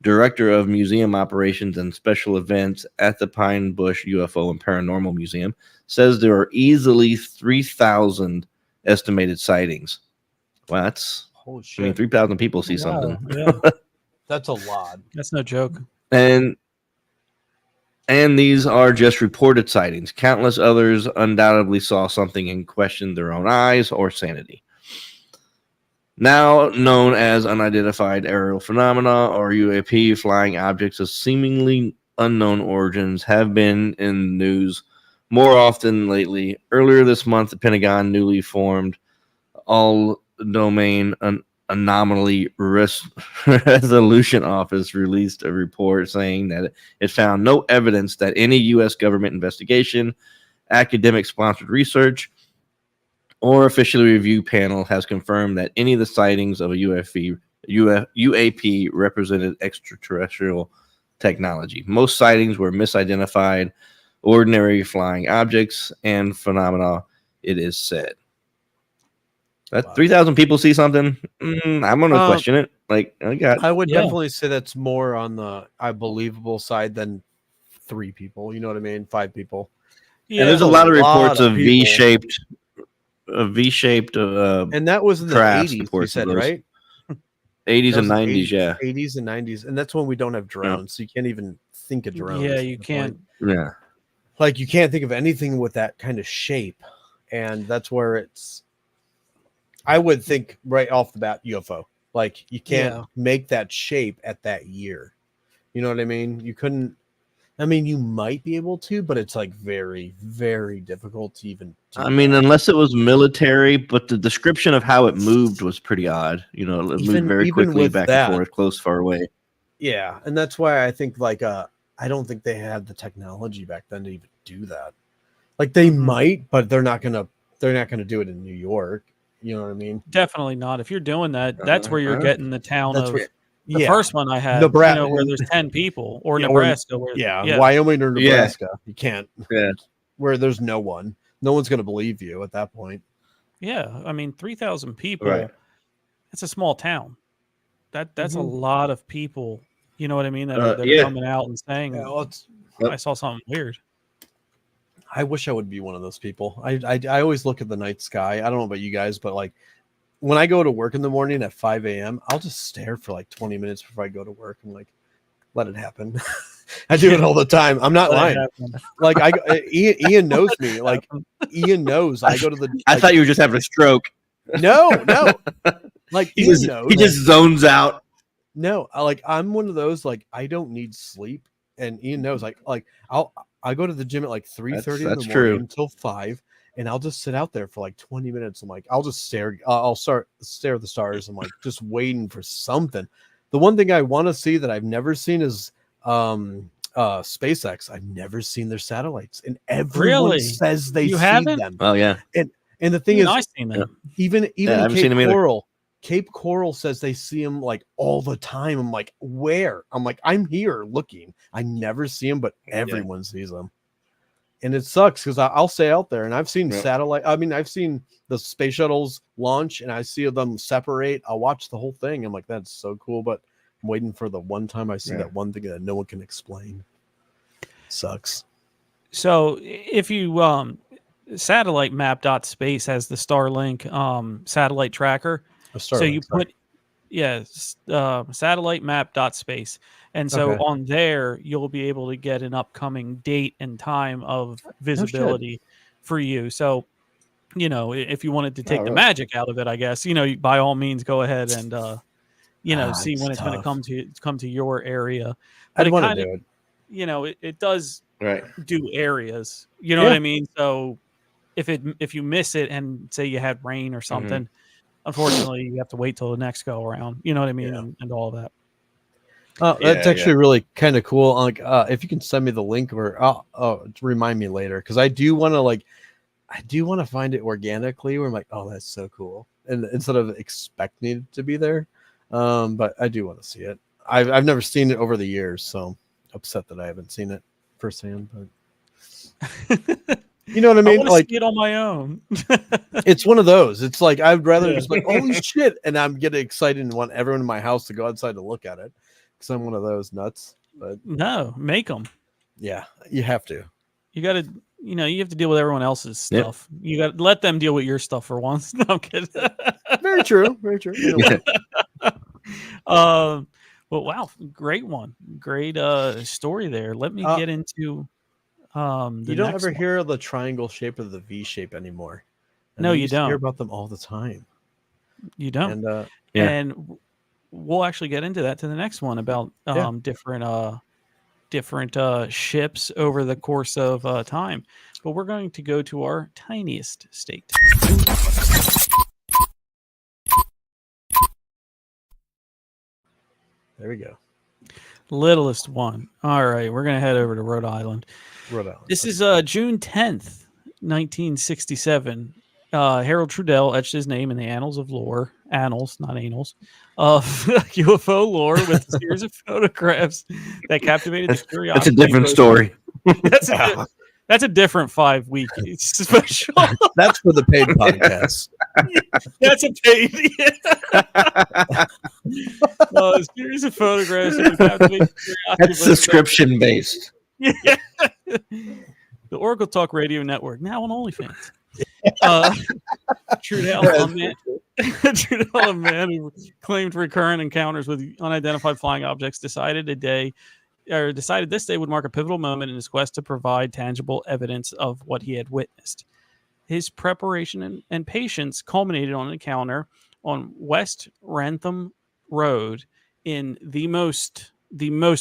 director of museum operations and special events at the Pine Bush UFO and Paranormal Museum, says there are easily 3,000 estimated sightings. Wow, that's Holy I shit. mean, 3,000 people see Wow, something. yeah. That's a lot. That's no joke. And these are just reported sightings. Countless others undoubtedly saw something and questioned their own eyes or sanity. Now known as unidentified aerial phenomena or UAP, flying objects of seemingly unknown origins have been in the news more often lately. Earlier this month, the Pentagon newly formed All-Domain Anomaly Resolution Office released a report saying that it found no evidence that any U.S. government investigation, academic-sponsored research, or officially review panel has confirmed that any of the sightings of a UAP represented extraterrestrial technology. Most sightings were misidentified, ordinary flying objects, and phenomena, it is said. That 3,000 people see something. I'm gonna question it. Like I would Yeah. definitely say that's more on the believable side than 3 people. You know what I mean? 5 people. Yeah, and there's a a lot of lot reports of of people. V-shaped, And that was in the crafts, 80s, you reports said, of those. right? 80s That and was in 90s, yeah. 80s and 90s. And that's when we don't have drones, so you can't even think of drones. yeah, at you the can't. point. Yeah. Like, you can't think of anything with that kind of shape. And that's where it's, I would think right off the bat, UFO. Like, you can't Yeah. make that shape at that year. You know what I mean? You couldn't. I mean, you might be able to, but it's like very, very difficult to even do I mean, that. unless it was military, but the description of how it moved was pretty odd. You know, it moved very quickly with back that, and forth, close, far away. yeah, and that's why I think like I don't think they had the technology back then to even do that. Like they might, but they're not gonna do it in New York. You know what I mean? Definitely not. If you're doing that, that's where you're getting the town That's of where, the yeah, first one I had, Nebraska, where there's 10 people, or yeah, Nebraska, where yeah, Wyoming or Yeah. Nebraska. You can't. Yeah. Where there's no one. No one's gonna believe you at that point. yeah. I mean, 3,000 people. Right. It's a small town. That's a Mhm. lot of people. You know what I mean? That are Yeah. coming out and saying, Yeah, well, it's, I saw something weird. I wish I would be one of those people. I always look at the night sky. I don't know about you guys, but like when I go to work in the morning at 5 a.m., I'll just stare for like 20 minutes before I go to work. I'm like, let it happen. I do it all the time. I'm not lying. Like Ian knows me. Like Ian knows. I go to the. I thought you were just having a stroke. No. Like He Ian knows. just zones out. No, I'm one of those like I don't need sleep, and Ian knows. Like I go to the gym at like 3:30 in the That's morning true. until 5, and I'll just sit out there for like 20 minutes. I'm like, I'll just stare. I'll stare at the stars. I'm like just waiting for something. The one thing I want to see that I've never seen is SpaceX, I've never seen their satellites, and everyone Really? says they You see haven't? them. Oh yeah, And the thing Even is, I've seen them. even I in haven't Cape seen them either. Coral, Cape Coral says they see them like all the time. I'm like, where? I'm like, I'm here looking. I never see them, but everyone sees them. And it sucks because I'll stay out there and I've seen satellite. I mean, I've seen the space shuttles launch and I see them separate. I'll watch the whole thing. I'm like, that's so cool. But I'm waiting for the one time I see that one thing that no one can explain. Sucks. So if you satellite map.space has the Starlink satellite tracker. So you put satellite map.space. And so on there you'll be able to get an upcoming date and time of visibility for you. So if you wanted to take the magic out of it, I guess, by all means go ahead and see when it's going to come to your area. But I'd want to do it. It does do areas. You know Yeah. what I mean? So if you miss it and say you had rain or something, unfortunately you have to wait till the next go around. You know what I mean? And all that. That's actually really kind of cool. Like, if you can send me the link or remind me later, because I do want to find it organically. Where I'm like, oh, that's so cool, and instead of expecting it to be there, but I do want to see it. I've never seen it over the years, so upset that I haven't seen it firsthand. But you know what I mean? I want to see it on my own. It's one of those. It's like I'd rather just like, holy shit, and I'm getting excited and want everyone in my house to go outside to look at it. Because I'm one of those nuts. But no, make them. Yeah, you have to. You got to, you have to deal with everyone else's stuff. Yep. You got to let them deal with your stuff for once. No, I'm kidding. Very true. Very true. Well, wow, great one. Great story there. Let me get into you don't ever hear of the triangle shape or the V shape anymore. And no, you don't hear about them all the time. You don't. And and we'll actually get into that to the next one about different ships over the course of time. But we're going to go to our tiniest state. There we go. Littlest one. All right, we're going to head over to Rhode Island. This is June 10th, 1967. Harold Trudell etched his name in the annals of lore, annals, not anals, of UFO lore with a series of photographs that captivated the curiosity. That's a different story. That's a different 5-week special. That's for the paid podcast. That's a paid. A series of photographs that captivated the curiosity. That's subscription based. Yeah. The Oracle Talk Radio Network, now on OnlyFans. Trudell, a man who claimed recurrent encounters with unidentified flying objects, decided this day would mark a pivotal moment in his quest to provide tangible evidence of what he had witnessed. His preparation and patience culminated on an encounter on West Rantham Road in the most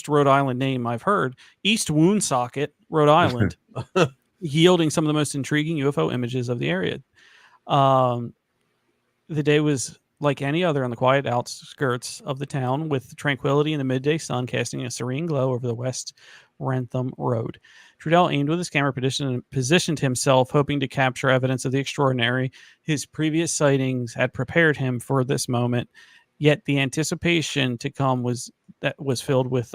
Rhode Island name I've heard, East Woonsocket, Rhode Island, yielding some of the most intriguing UFO images of the area. The day was like any other on the quiet outskirts of the town, with tranquility in the midday sun casting a serene glow over the West Rantham Road. Trudell aimed with his camera and positioned himself, hoping to capture evidence of the extraordinary. His previous sightings had prepared him for this moment, yet the anticipation to come was filled with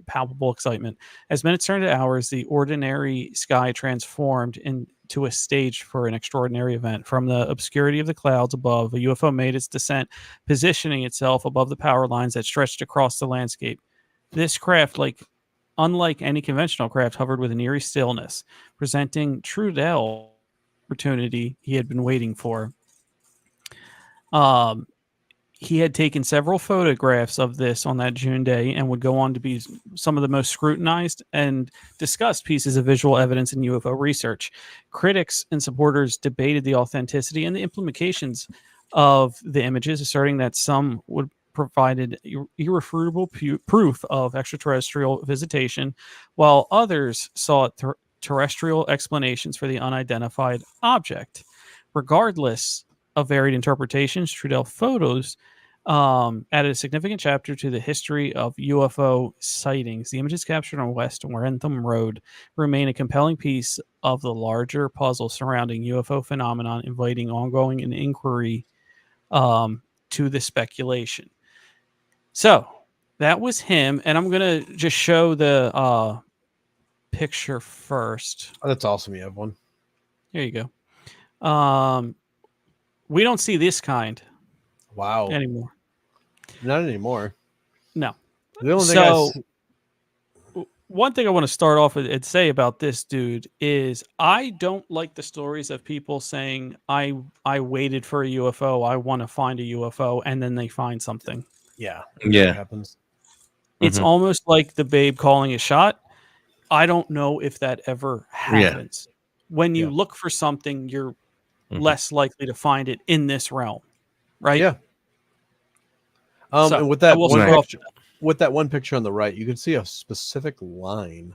palpable excitement. As minutes turned to hours, the ordinary sky transformed into a stage for an extraordinary event. From the obscurity of the clouds above, a UFO made its descent, positioning itself above the power lines that stretched across the landscape. This craft, unlike any conventional craft, hovered with an eerie stillness, presenting Trudell the opportunity he had been waiting for. He had taken several photographs of this on that June day and would go on to be some of the most scrutinized and discussed pieces of visual evidence in UFO research. Critics and supporters debated the authenticity and the implications of the images, asserting that some would provided irrefutable proof of extraterrestrial visitation, while others sought terrestrial explanations for the unidentified object. Regardless of varied interpretations, Trudell photos added a significant chapter to the history of UFO sightings. The images captured on West Warrentham Road remain a compelling piece of the larger puzzle surrounding UFO phenomenon, inviting ongoing an inquiry to the speculation. So that was him, and I'm gonna just show the picture first. Oh, that's awesome. You have one. Here you go. We don't see this kind Wow. anymore. Not anymore. No. The only thing So one thing I want to start off with and say about this dude is I don't like the stories of people saying I waited for a UFO, I want to find a UFO, and then they find something. yeah, Yeah. happens. It's almost like the babe calling a shot. I don't know if that ever happens. When you Yeah. look for something, you're less likely to find it in this realm, right? Yeah. So, and with that I will one start off picture, with that one picture on the right, you can see a specific line.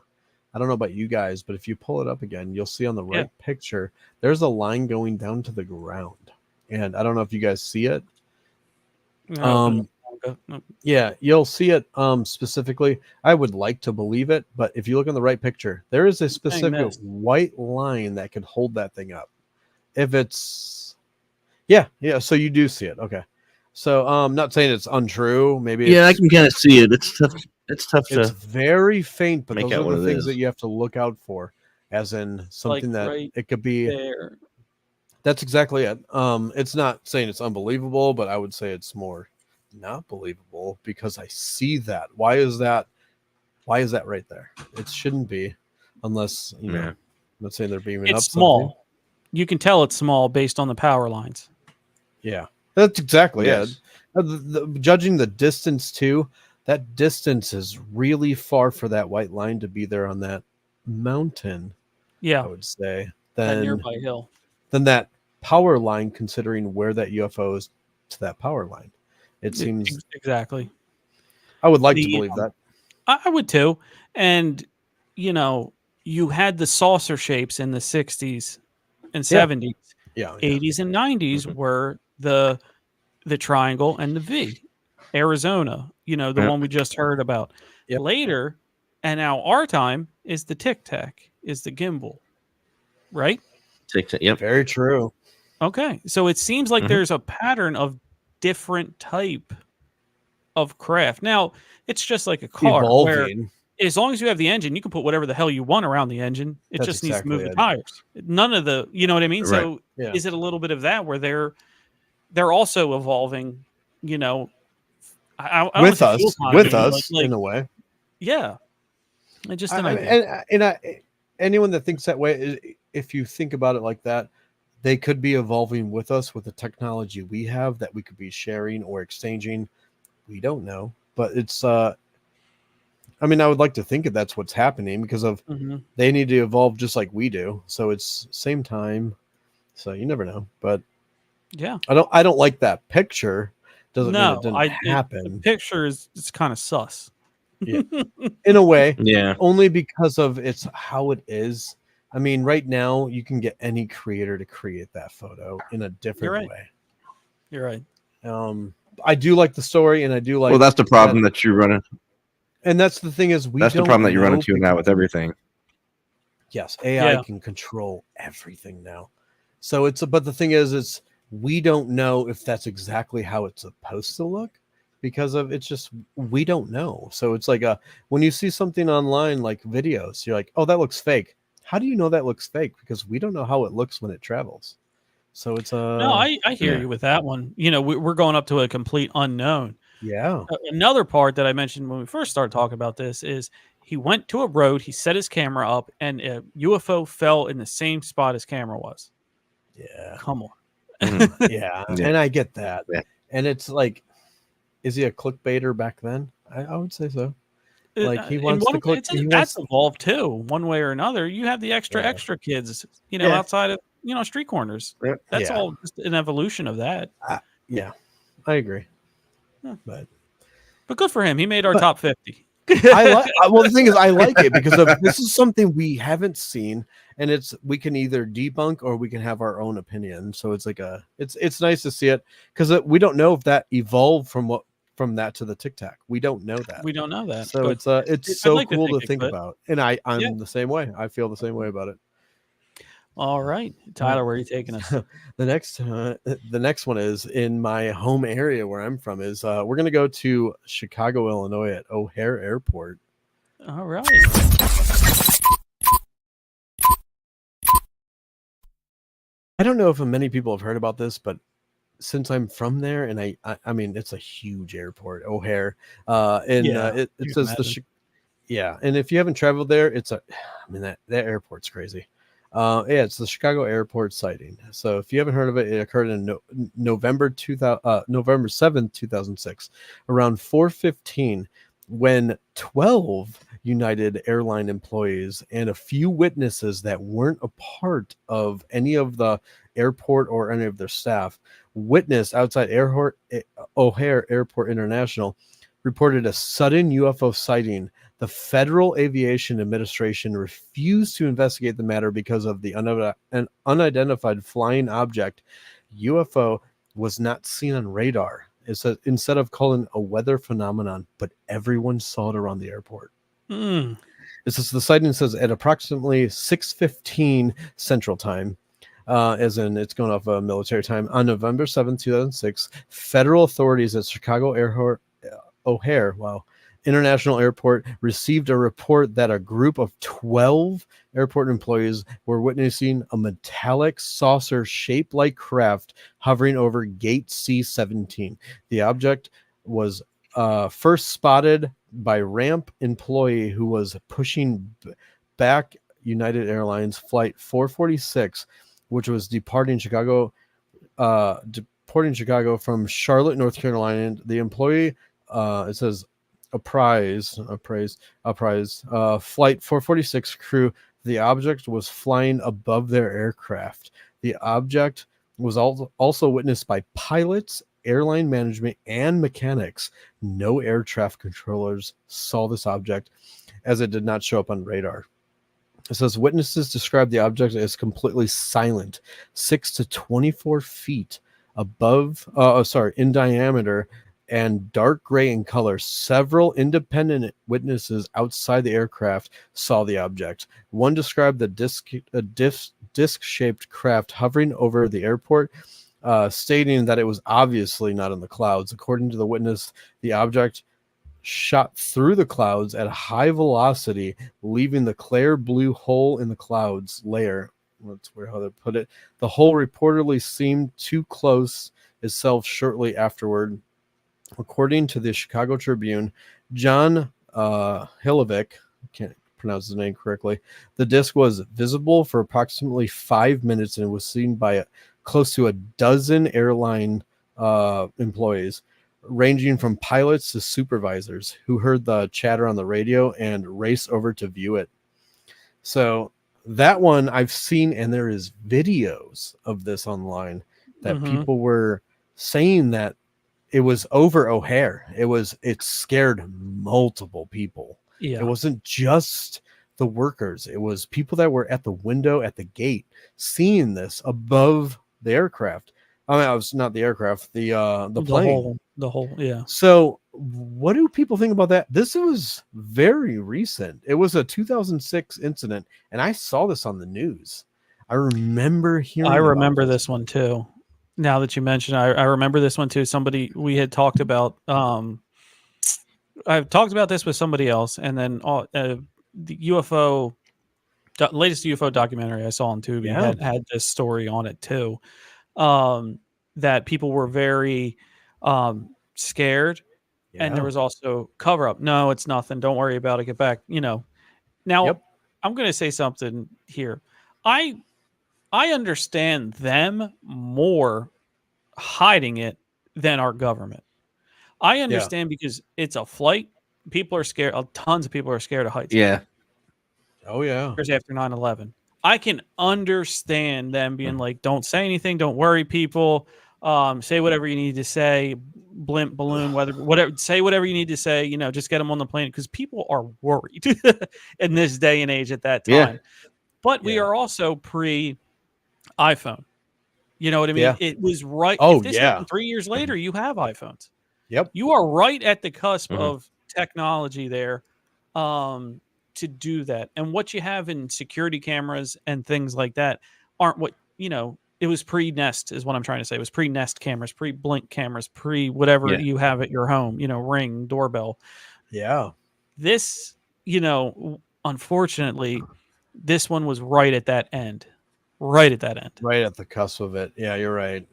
I don't know about you guys, but if you pull it up again, you'll see on the right picture, there's a line going down to the ground. And I don't know if you guys see it. No. Yeah, you'll see it specifically. I would like to believe it, but if you look on the right picture, there is a specific white line that could hold that thing up. If it's yeah, so you do see it. Okay. So I'm not saying it's untrue. Maybe I can kind of see it. It's tough. It's it's to very faint, but make those out are what the it things is. that you have to look out for, as in something that right it could be. there. That's exactly it. It's not saying it's unbelievable, but I would say it's more not believable because I see that. Why is that? Why is that right there? It shouldn't be, unless you know. I'm not saying they're beaming up. It's small. Something. You can tell it's small based on the power lines. Yeah, that's exactly Yes. it. Judging the distance too, that distance is really far for that white line to be there on that mountain. Yeah, I would say that then nearby hill. than that power line, considering where that UFO is to that power line. It seems Exactly. I would like to believe that. I would too. And you know, you had the saucer shapes in the 60s and 70s. Yeah. 80s and 90s were the triangle and the V. Arizona, the one we just heard about. Yep. Later, and now our time is the Tic Tac, is the gimbal, right? Yep. Very true. Okay, so it seems like there's a pattern of different type of craft. Now, it's just like a car where Evolving. as long as you have the engine, you can put whatever the hell you want around the engine. It That's just needs to move exactly the it. tires. None of the, you know what I mean? Right. So Yeah. is it a little bit of that where they're also evolving, I don't with wanna say us, full-time, with but us like, in a way. yeah. And just an idea. Anyone that thinks that way, if you think about it like that, they could be evolving with us with the technology we have that we could be sharing or exchanging. We don't know, but it's. I would like to think that that's what's happening because of they need to evolve just like we do. So it's same time. So you never know, but Yeah. I don't like that picture. Doesn't mean No, it didn't happen. the picture is kind of sus. Yeah. In a way, Yeah. only because of it's how it is. I mean, right now you can get any creator to create that photo in a different way. You're right. I do like the story, and I do like. Well, that's the problem that you run. And that's the thing is, That's the problem that you run into now with everything. Yes, AI can control everything now. So but the thing is, we don't know if that's exactly how it's supposed to look. Because of it's just we don't know. So it's like when you see something online like videos, you're like, oh, that looks fake. How do you know that looks fake? Because we don't know how it looks when it travels. So it's No, I hear you with that one. We're going up to a complete unknown. Yeah. Another part that I mentioned when we first started talking about this is he went to a road, he set his camera up, and a UFO fell in the same spot his camera was. Yeah. Come on. Yeah. And I get that. Yeah. And it's like, is he a clickbaiter back then? I would say so. Like he wants to click. That's evolved too, one way or another. You have the extra kids, outside of street corners. That's all just an evolution of that. Yeah, I agree. But good for him. He made our top 50. Well, the thing is, I like it because this is something we haven't seen, and we can either debunk or we can have our own opinion. So it's like it's nice to see it, because we don't know if that evolved from that to the Tic Tac. We don't know that. We don't know that, So but it's I'd so like to cool think to it think could. about, and Yeah. I'm the same way. I feel the same way about it. All right, Tyler, where are you taking us? The next one is in my home area where I'm from. Is we're gonna go to Chicago, Illinois, at O'Hare Airport. All right. I don't know if many people have heard about this, but since I'm from there, and I mean, it's a huge airport, O'Hare. It you can says imagine. yeah, and if you haven't traveled there, I mean, that airport's crazy. Yeah, it's the Chicago Airport sighting. So if you haven't heard of it, it occurred in November 7th, 2006, around 4:15, when 12 United Airline employees and a few witnesses that weren't a part of any of the airport or any of their staff witnessed outside O'Hare Airport International reported a sudden UFO sighting. The Federal Aviation Administration refused to investigate the matter because of an unidentified flying object. UFO was not seen on radar. It said, instead of calling a weather phenomenon, but everyone saw it around the airport. Mm. It says the sighting says at approximately 6:15 Central Time, as in it's going off military time, on November 7th, 2006, federal authorities at Chicago O'Hare, International Airport received a report that a group of 12 airport employees were witnessing a metallic saucer-shaped like craft hovering over Gate C-17. The object was first spotted by ramp employee who was pushing back United Airlines flight 446, which was departing Chicago from Charlotte, North Carolina. The employee, it says, flight 446 crew. The object was flying above their aircraft. The object was also witnessed by pilots, airline management, and mechanics. No air traffic controllers saw this object, as it did not show up on radar. It says witnesses described the object as completely silent, 6 to 24 feet in diameter, and dark gray in color. Several independent witnesses outside the aircraft saw the object. One described the disc-shaped craft hovering over the airport, stating that it was obviously not in the clouds. According to the witness, the object shot through the clouds at a high velocity, leaving the clear blue hole in the clouds layer. That's where how they put it. The hole reportedly seemed too close itself shortly afterward. According to the Chicago Tribune, John Hilovic, I can't pronounce his name correctly, the disc was visible for approximately 5 minutes and was seen by close to a dozen airline employees, ranging from pilots to supervisors, who heard the chatter on the radio and raced over to view it. So that one I've seen, and there is videos of this online that people were saying that it was over O'Hare. It scared multiple people. Yeah. It wasn't just the workers. It was people that were at the window at the gate seeing this above the aircraft. I mean, it was not the aircraft, the plane. The whole, yeah. So what do people think about that? This was very recent. It was a 2006 incident, and I saw this on the news. I remember hearing. I remember this one too. Now that you mention, I remember this one too. We had talked about. I've talked about this with somebody else, and then the UFO, latest UFO documentary I saw on Tubi had this story on it too. That people were very scared, and there was also cover up. No, it's nothing. Don't worry about it. Get back. Now I'm going to say something here. I understand them more hiding it than our government. I understand because it's a flight. People are scared. Tons of people are scared of heights. Yeah. Oh, yeah. After 9/11. I can understand them being like, don't say anything. Don't worry, people. Say whatever you need to say. Blimp, balloon, whatever. Say whatever you need to say. Just get them on the plane, because people are worried in this day and age at that time. But we Yeah. are also pre iPhone. You know what I mean? Yeah. It was right. Oh, If this yeah. happened 3 years later, you have iPhones. Yep. You are right at the cusp Mhm. of technology there, to do that. And what you have in security cameras and things like that aren't what, it was pre-Nest is what I'm trying to say. It was pre-Nest cameras, pre-Blink cameras, pre whatever Yeah. you have at your home, Ring, doorbell. Yeah. This, unfortunately, this one was right at that end. Right at that end. Right at the cusp of it. Yeah, you're right.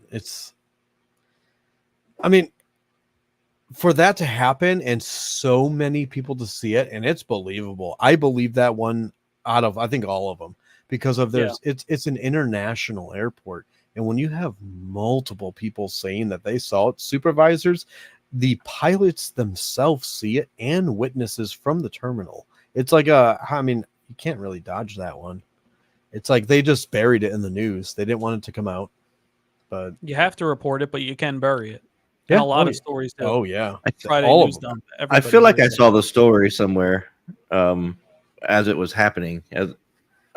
I mean, for that to happen and so many people to see it, and it's believable. I believe that one out of, I think, all of them, because of it's an international airport. And when you have multiple people saying that they saw it, supervisors, the pilots themselves see it, and witnesses from the terminal. It's like you can't really dodge that one. It's like they just buried it in the news. They didn't want it to come out, but You have to report it, but you can bury it. yeah, And a lot of stories do. Oh yeah, Friday all news of them. dump. I Everybody feel like I knows saw the story somewhere as it was happening. I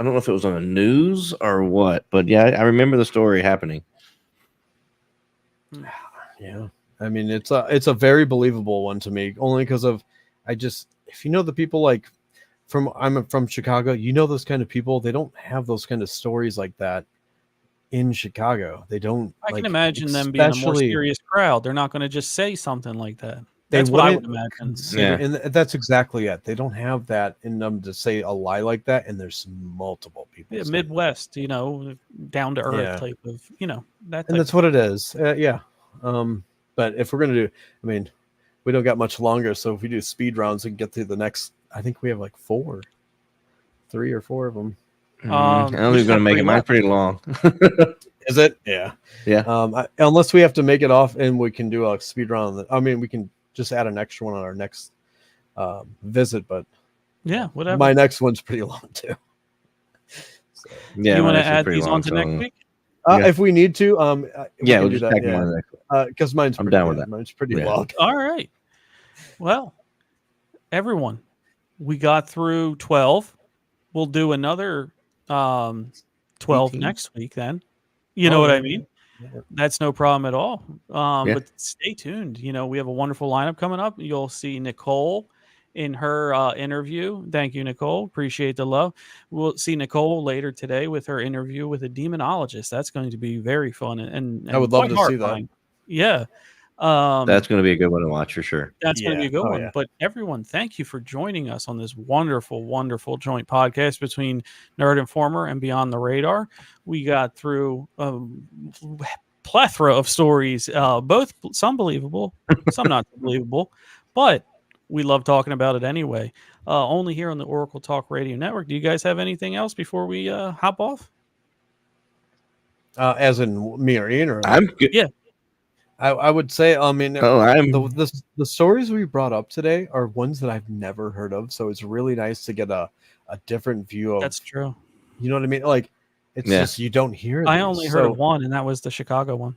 don't know if it was on the news or what, but yeah, I remember the story happening. Yeah, I mean it's a very believable one to me, only because of if you know the people like I'm from Chicago, those kind of people, they don't have those kind of stories like that in Chicago. They don't. I can imagine them being a more especially- serious crowd. They're not going to just say something like that. They That's what I would wouldn't imagine. consider, and that's exactly it. They don't have that in them to say a lie like that, and there's multiple people. Yeah, saying Midwest, down to earth Yeah. type of, that. and that's what it is. Yeah. But if we're gonna do, I mean, we don't got much longer, so if we do speed rounds and get through the next, I think we have like 3 or 4 of them. I don't think we it's gonna have make it. 3 Mine's left. pretty long. Is it? Yeah. Yeah. Unless we have to make it off, and we can do a speed round. I mean, we can just add an extra one on our next visit, but Yeah, whatever. my next one's pretty long too. Yeah, you want to mine's add pretty these long, on to so- next week? Yeah. If we need to, Yeah, can we'll do just check yeah. one of the next. Because mine's I'm pretty down with good. that. Mine's pretty Yeah. long. All right. Well, everyone, we got through 12. We'll do another 12 18. next week then. You know what I mean? Yeah. That's no problem at all. Yeah. But stay tuned. We have a wonderful lineup coming up. You'll see Nicole in her interview. Thank you, Nicole. Appreciate the love. We'll see Nicole later today with her interview with a demonologist. That's going to be very fun and I would love quite to see that. horrifying. Yeah. That's going to be a good one to watch for sure. That's going to be a good Oh, one. yeah. But everyone, thank you for joining us on this wonderful, wonderful joint podcast between Nerd Informer and Beyond the Radar. We got through a plethora of stories, both some believable, some not so believable, but we love talking about it anyway. Only here on the Oracle Talk Radio Network. Do you guys have anything else before we hop off? As in me or Ian, or I'm good. Yeah. I would say, I mean, I'm the stories we brought up today are ones that I've never heard of, so it's really nice to get a different view of. That's true. You know what I mean? Like, it's Yeah. just you don't hear. I these, only heard so- of one, and that was the Chicago one.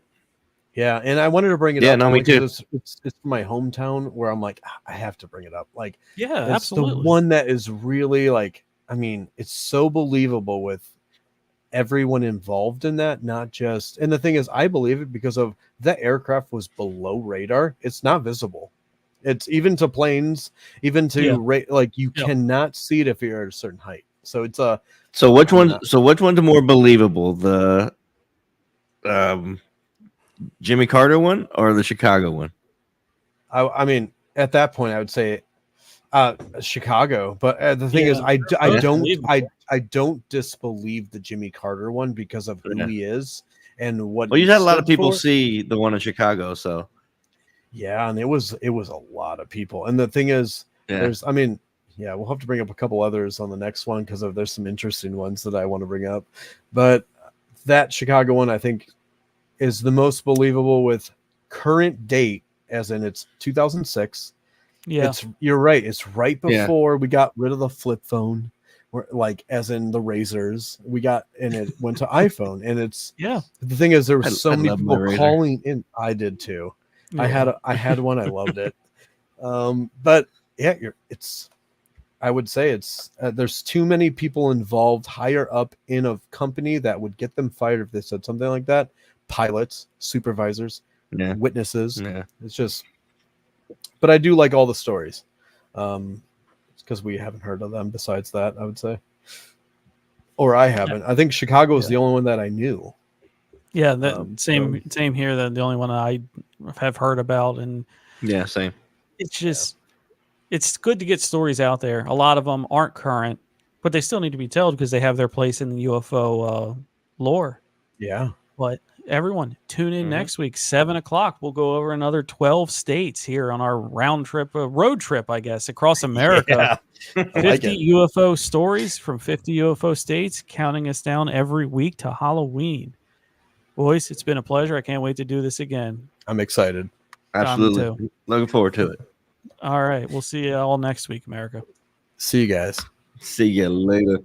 Yeah, and I wanted to bring it Yeah, up. no, me only 'cause too. It's my hometown where I'm like, I have to bring it up. Like, Yeah, it's absolutely. the one that is really like, I mean, it's so believable with everyone involved in that, not just. And the thing is, I believe it because of that aircraft was below radar. It's not visible. It's even to planes, even to Yeah. like you Yeah. cannot see it if you're at a certain height. So it's a. So which I'm one's not- so which one's more believable, the Jimmy Carter one or the Chicago one? I mean, at that point, I would say Chicago. But the thing is, Yeah, I both don't believable. I don't disbelieve the Jimmy Carter one because of who Yeah. he is and what. Well, you he had a lot of stood people for. see the one in Chicago, so Yeah, and it was a lot of people. And the thing is, yeah. we'll have to bring up a couple others on the next one because there's some interesting ones that I want to bring up. But that Chicago one, I think, is the most believable with current date, as in it's 2006. Yeah. You're right. It's right Yeah. before we got rid of the flip phone, like as in the razors. And it went to iPhone. And it's Yeah. the thing is, there were I so many love my people Razor. calling in. I did too. I Yeah. had one. I loved it. But yeah, I would say it's there's too many people involved higher up in a company that would get them fired if they said something like that. Pilots, supervisors, Yeah. witnesses. Yeah. It's just, but I do like all the stories. It's because we haven't heard of them besides that, I would say. Or I haven't. I think Chicago is the only one that I knew. Yeah, same here. The only one I have heard about, and Yeah, same. it's just it's good to get stories out there. A lot of them aren't current, but they still need to be told because they have their place in the UFO lore. Yeah. But everyone, tune in next week, 7:00. We'll go over another 12 states here on our round trip, road trip, I guess, across America. Yeah. 50 UFO stories from 50 UFO states, counting us down every week to Halloween. Boys, it's been a pleasure. I can't wait to do this again. I'm excited. Absolutely. Looking forward to it. All right. We'll see you all next week, America. See you guys. See you later.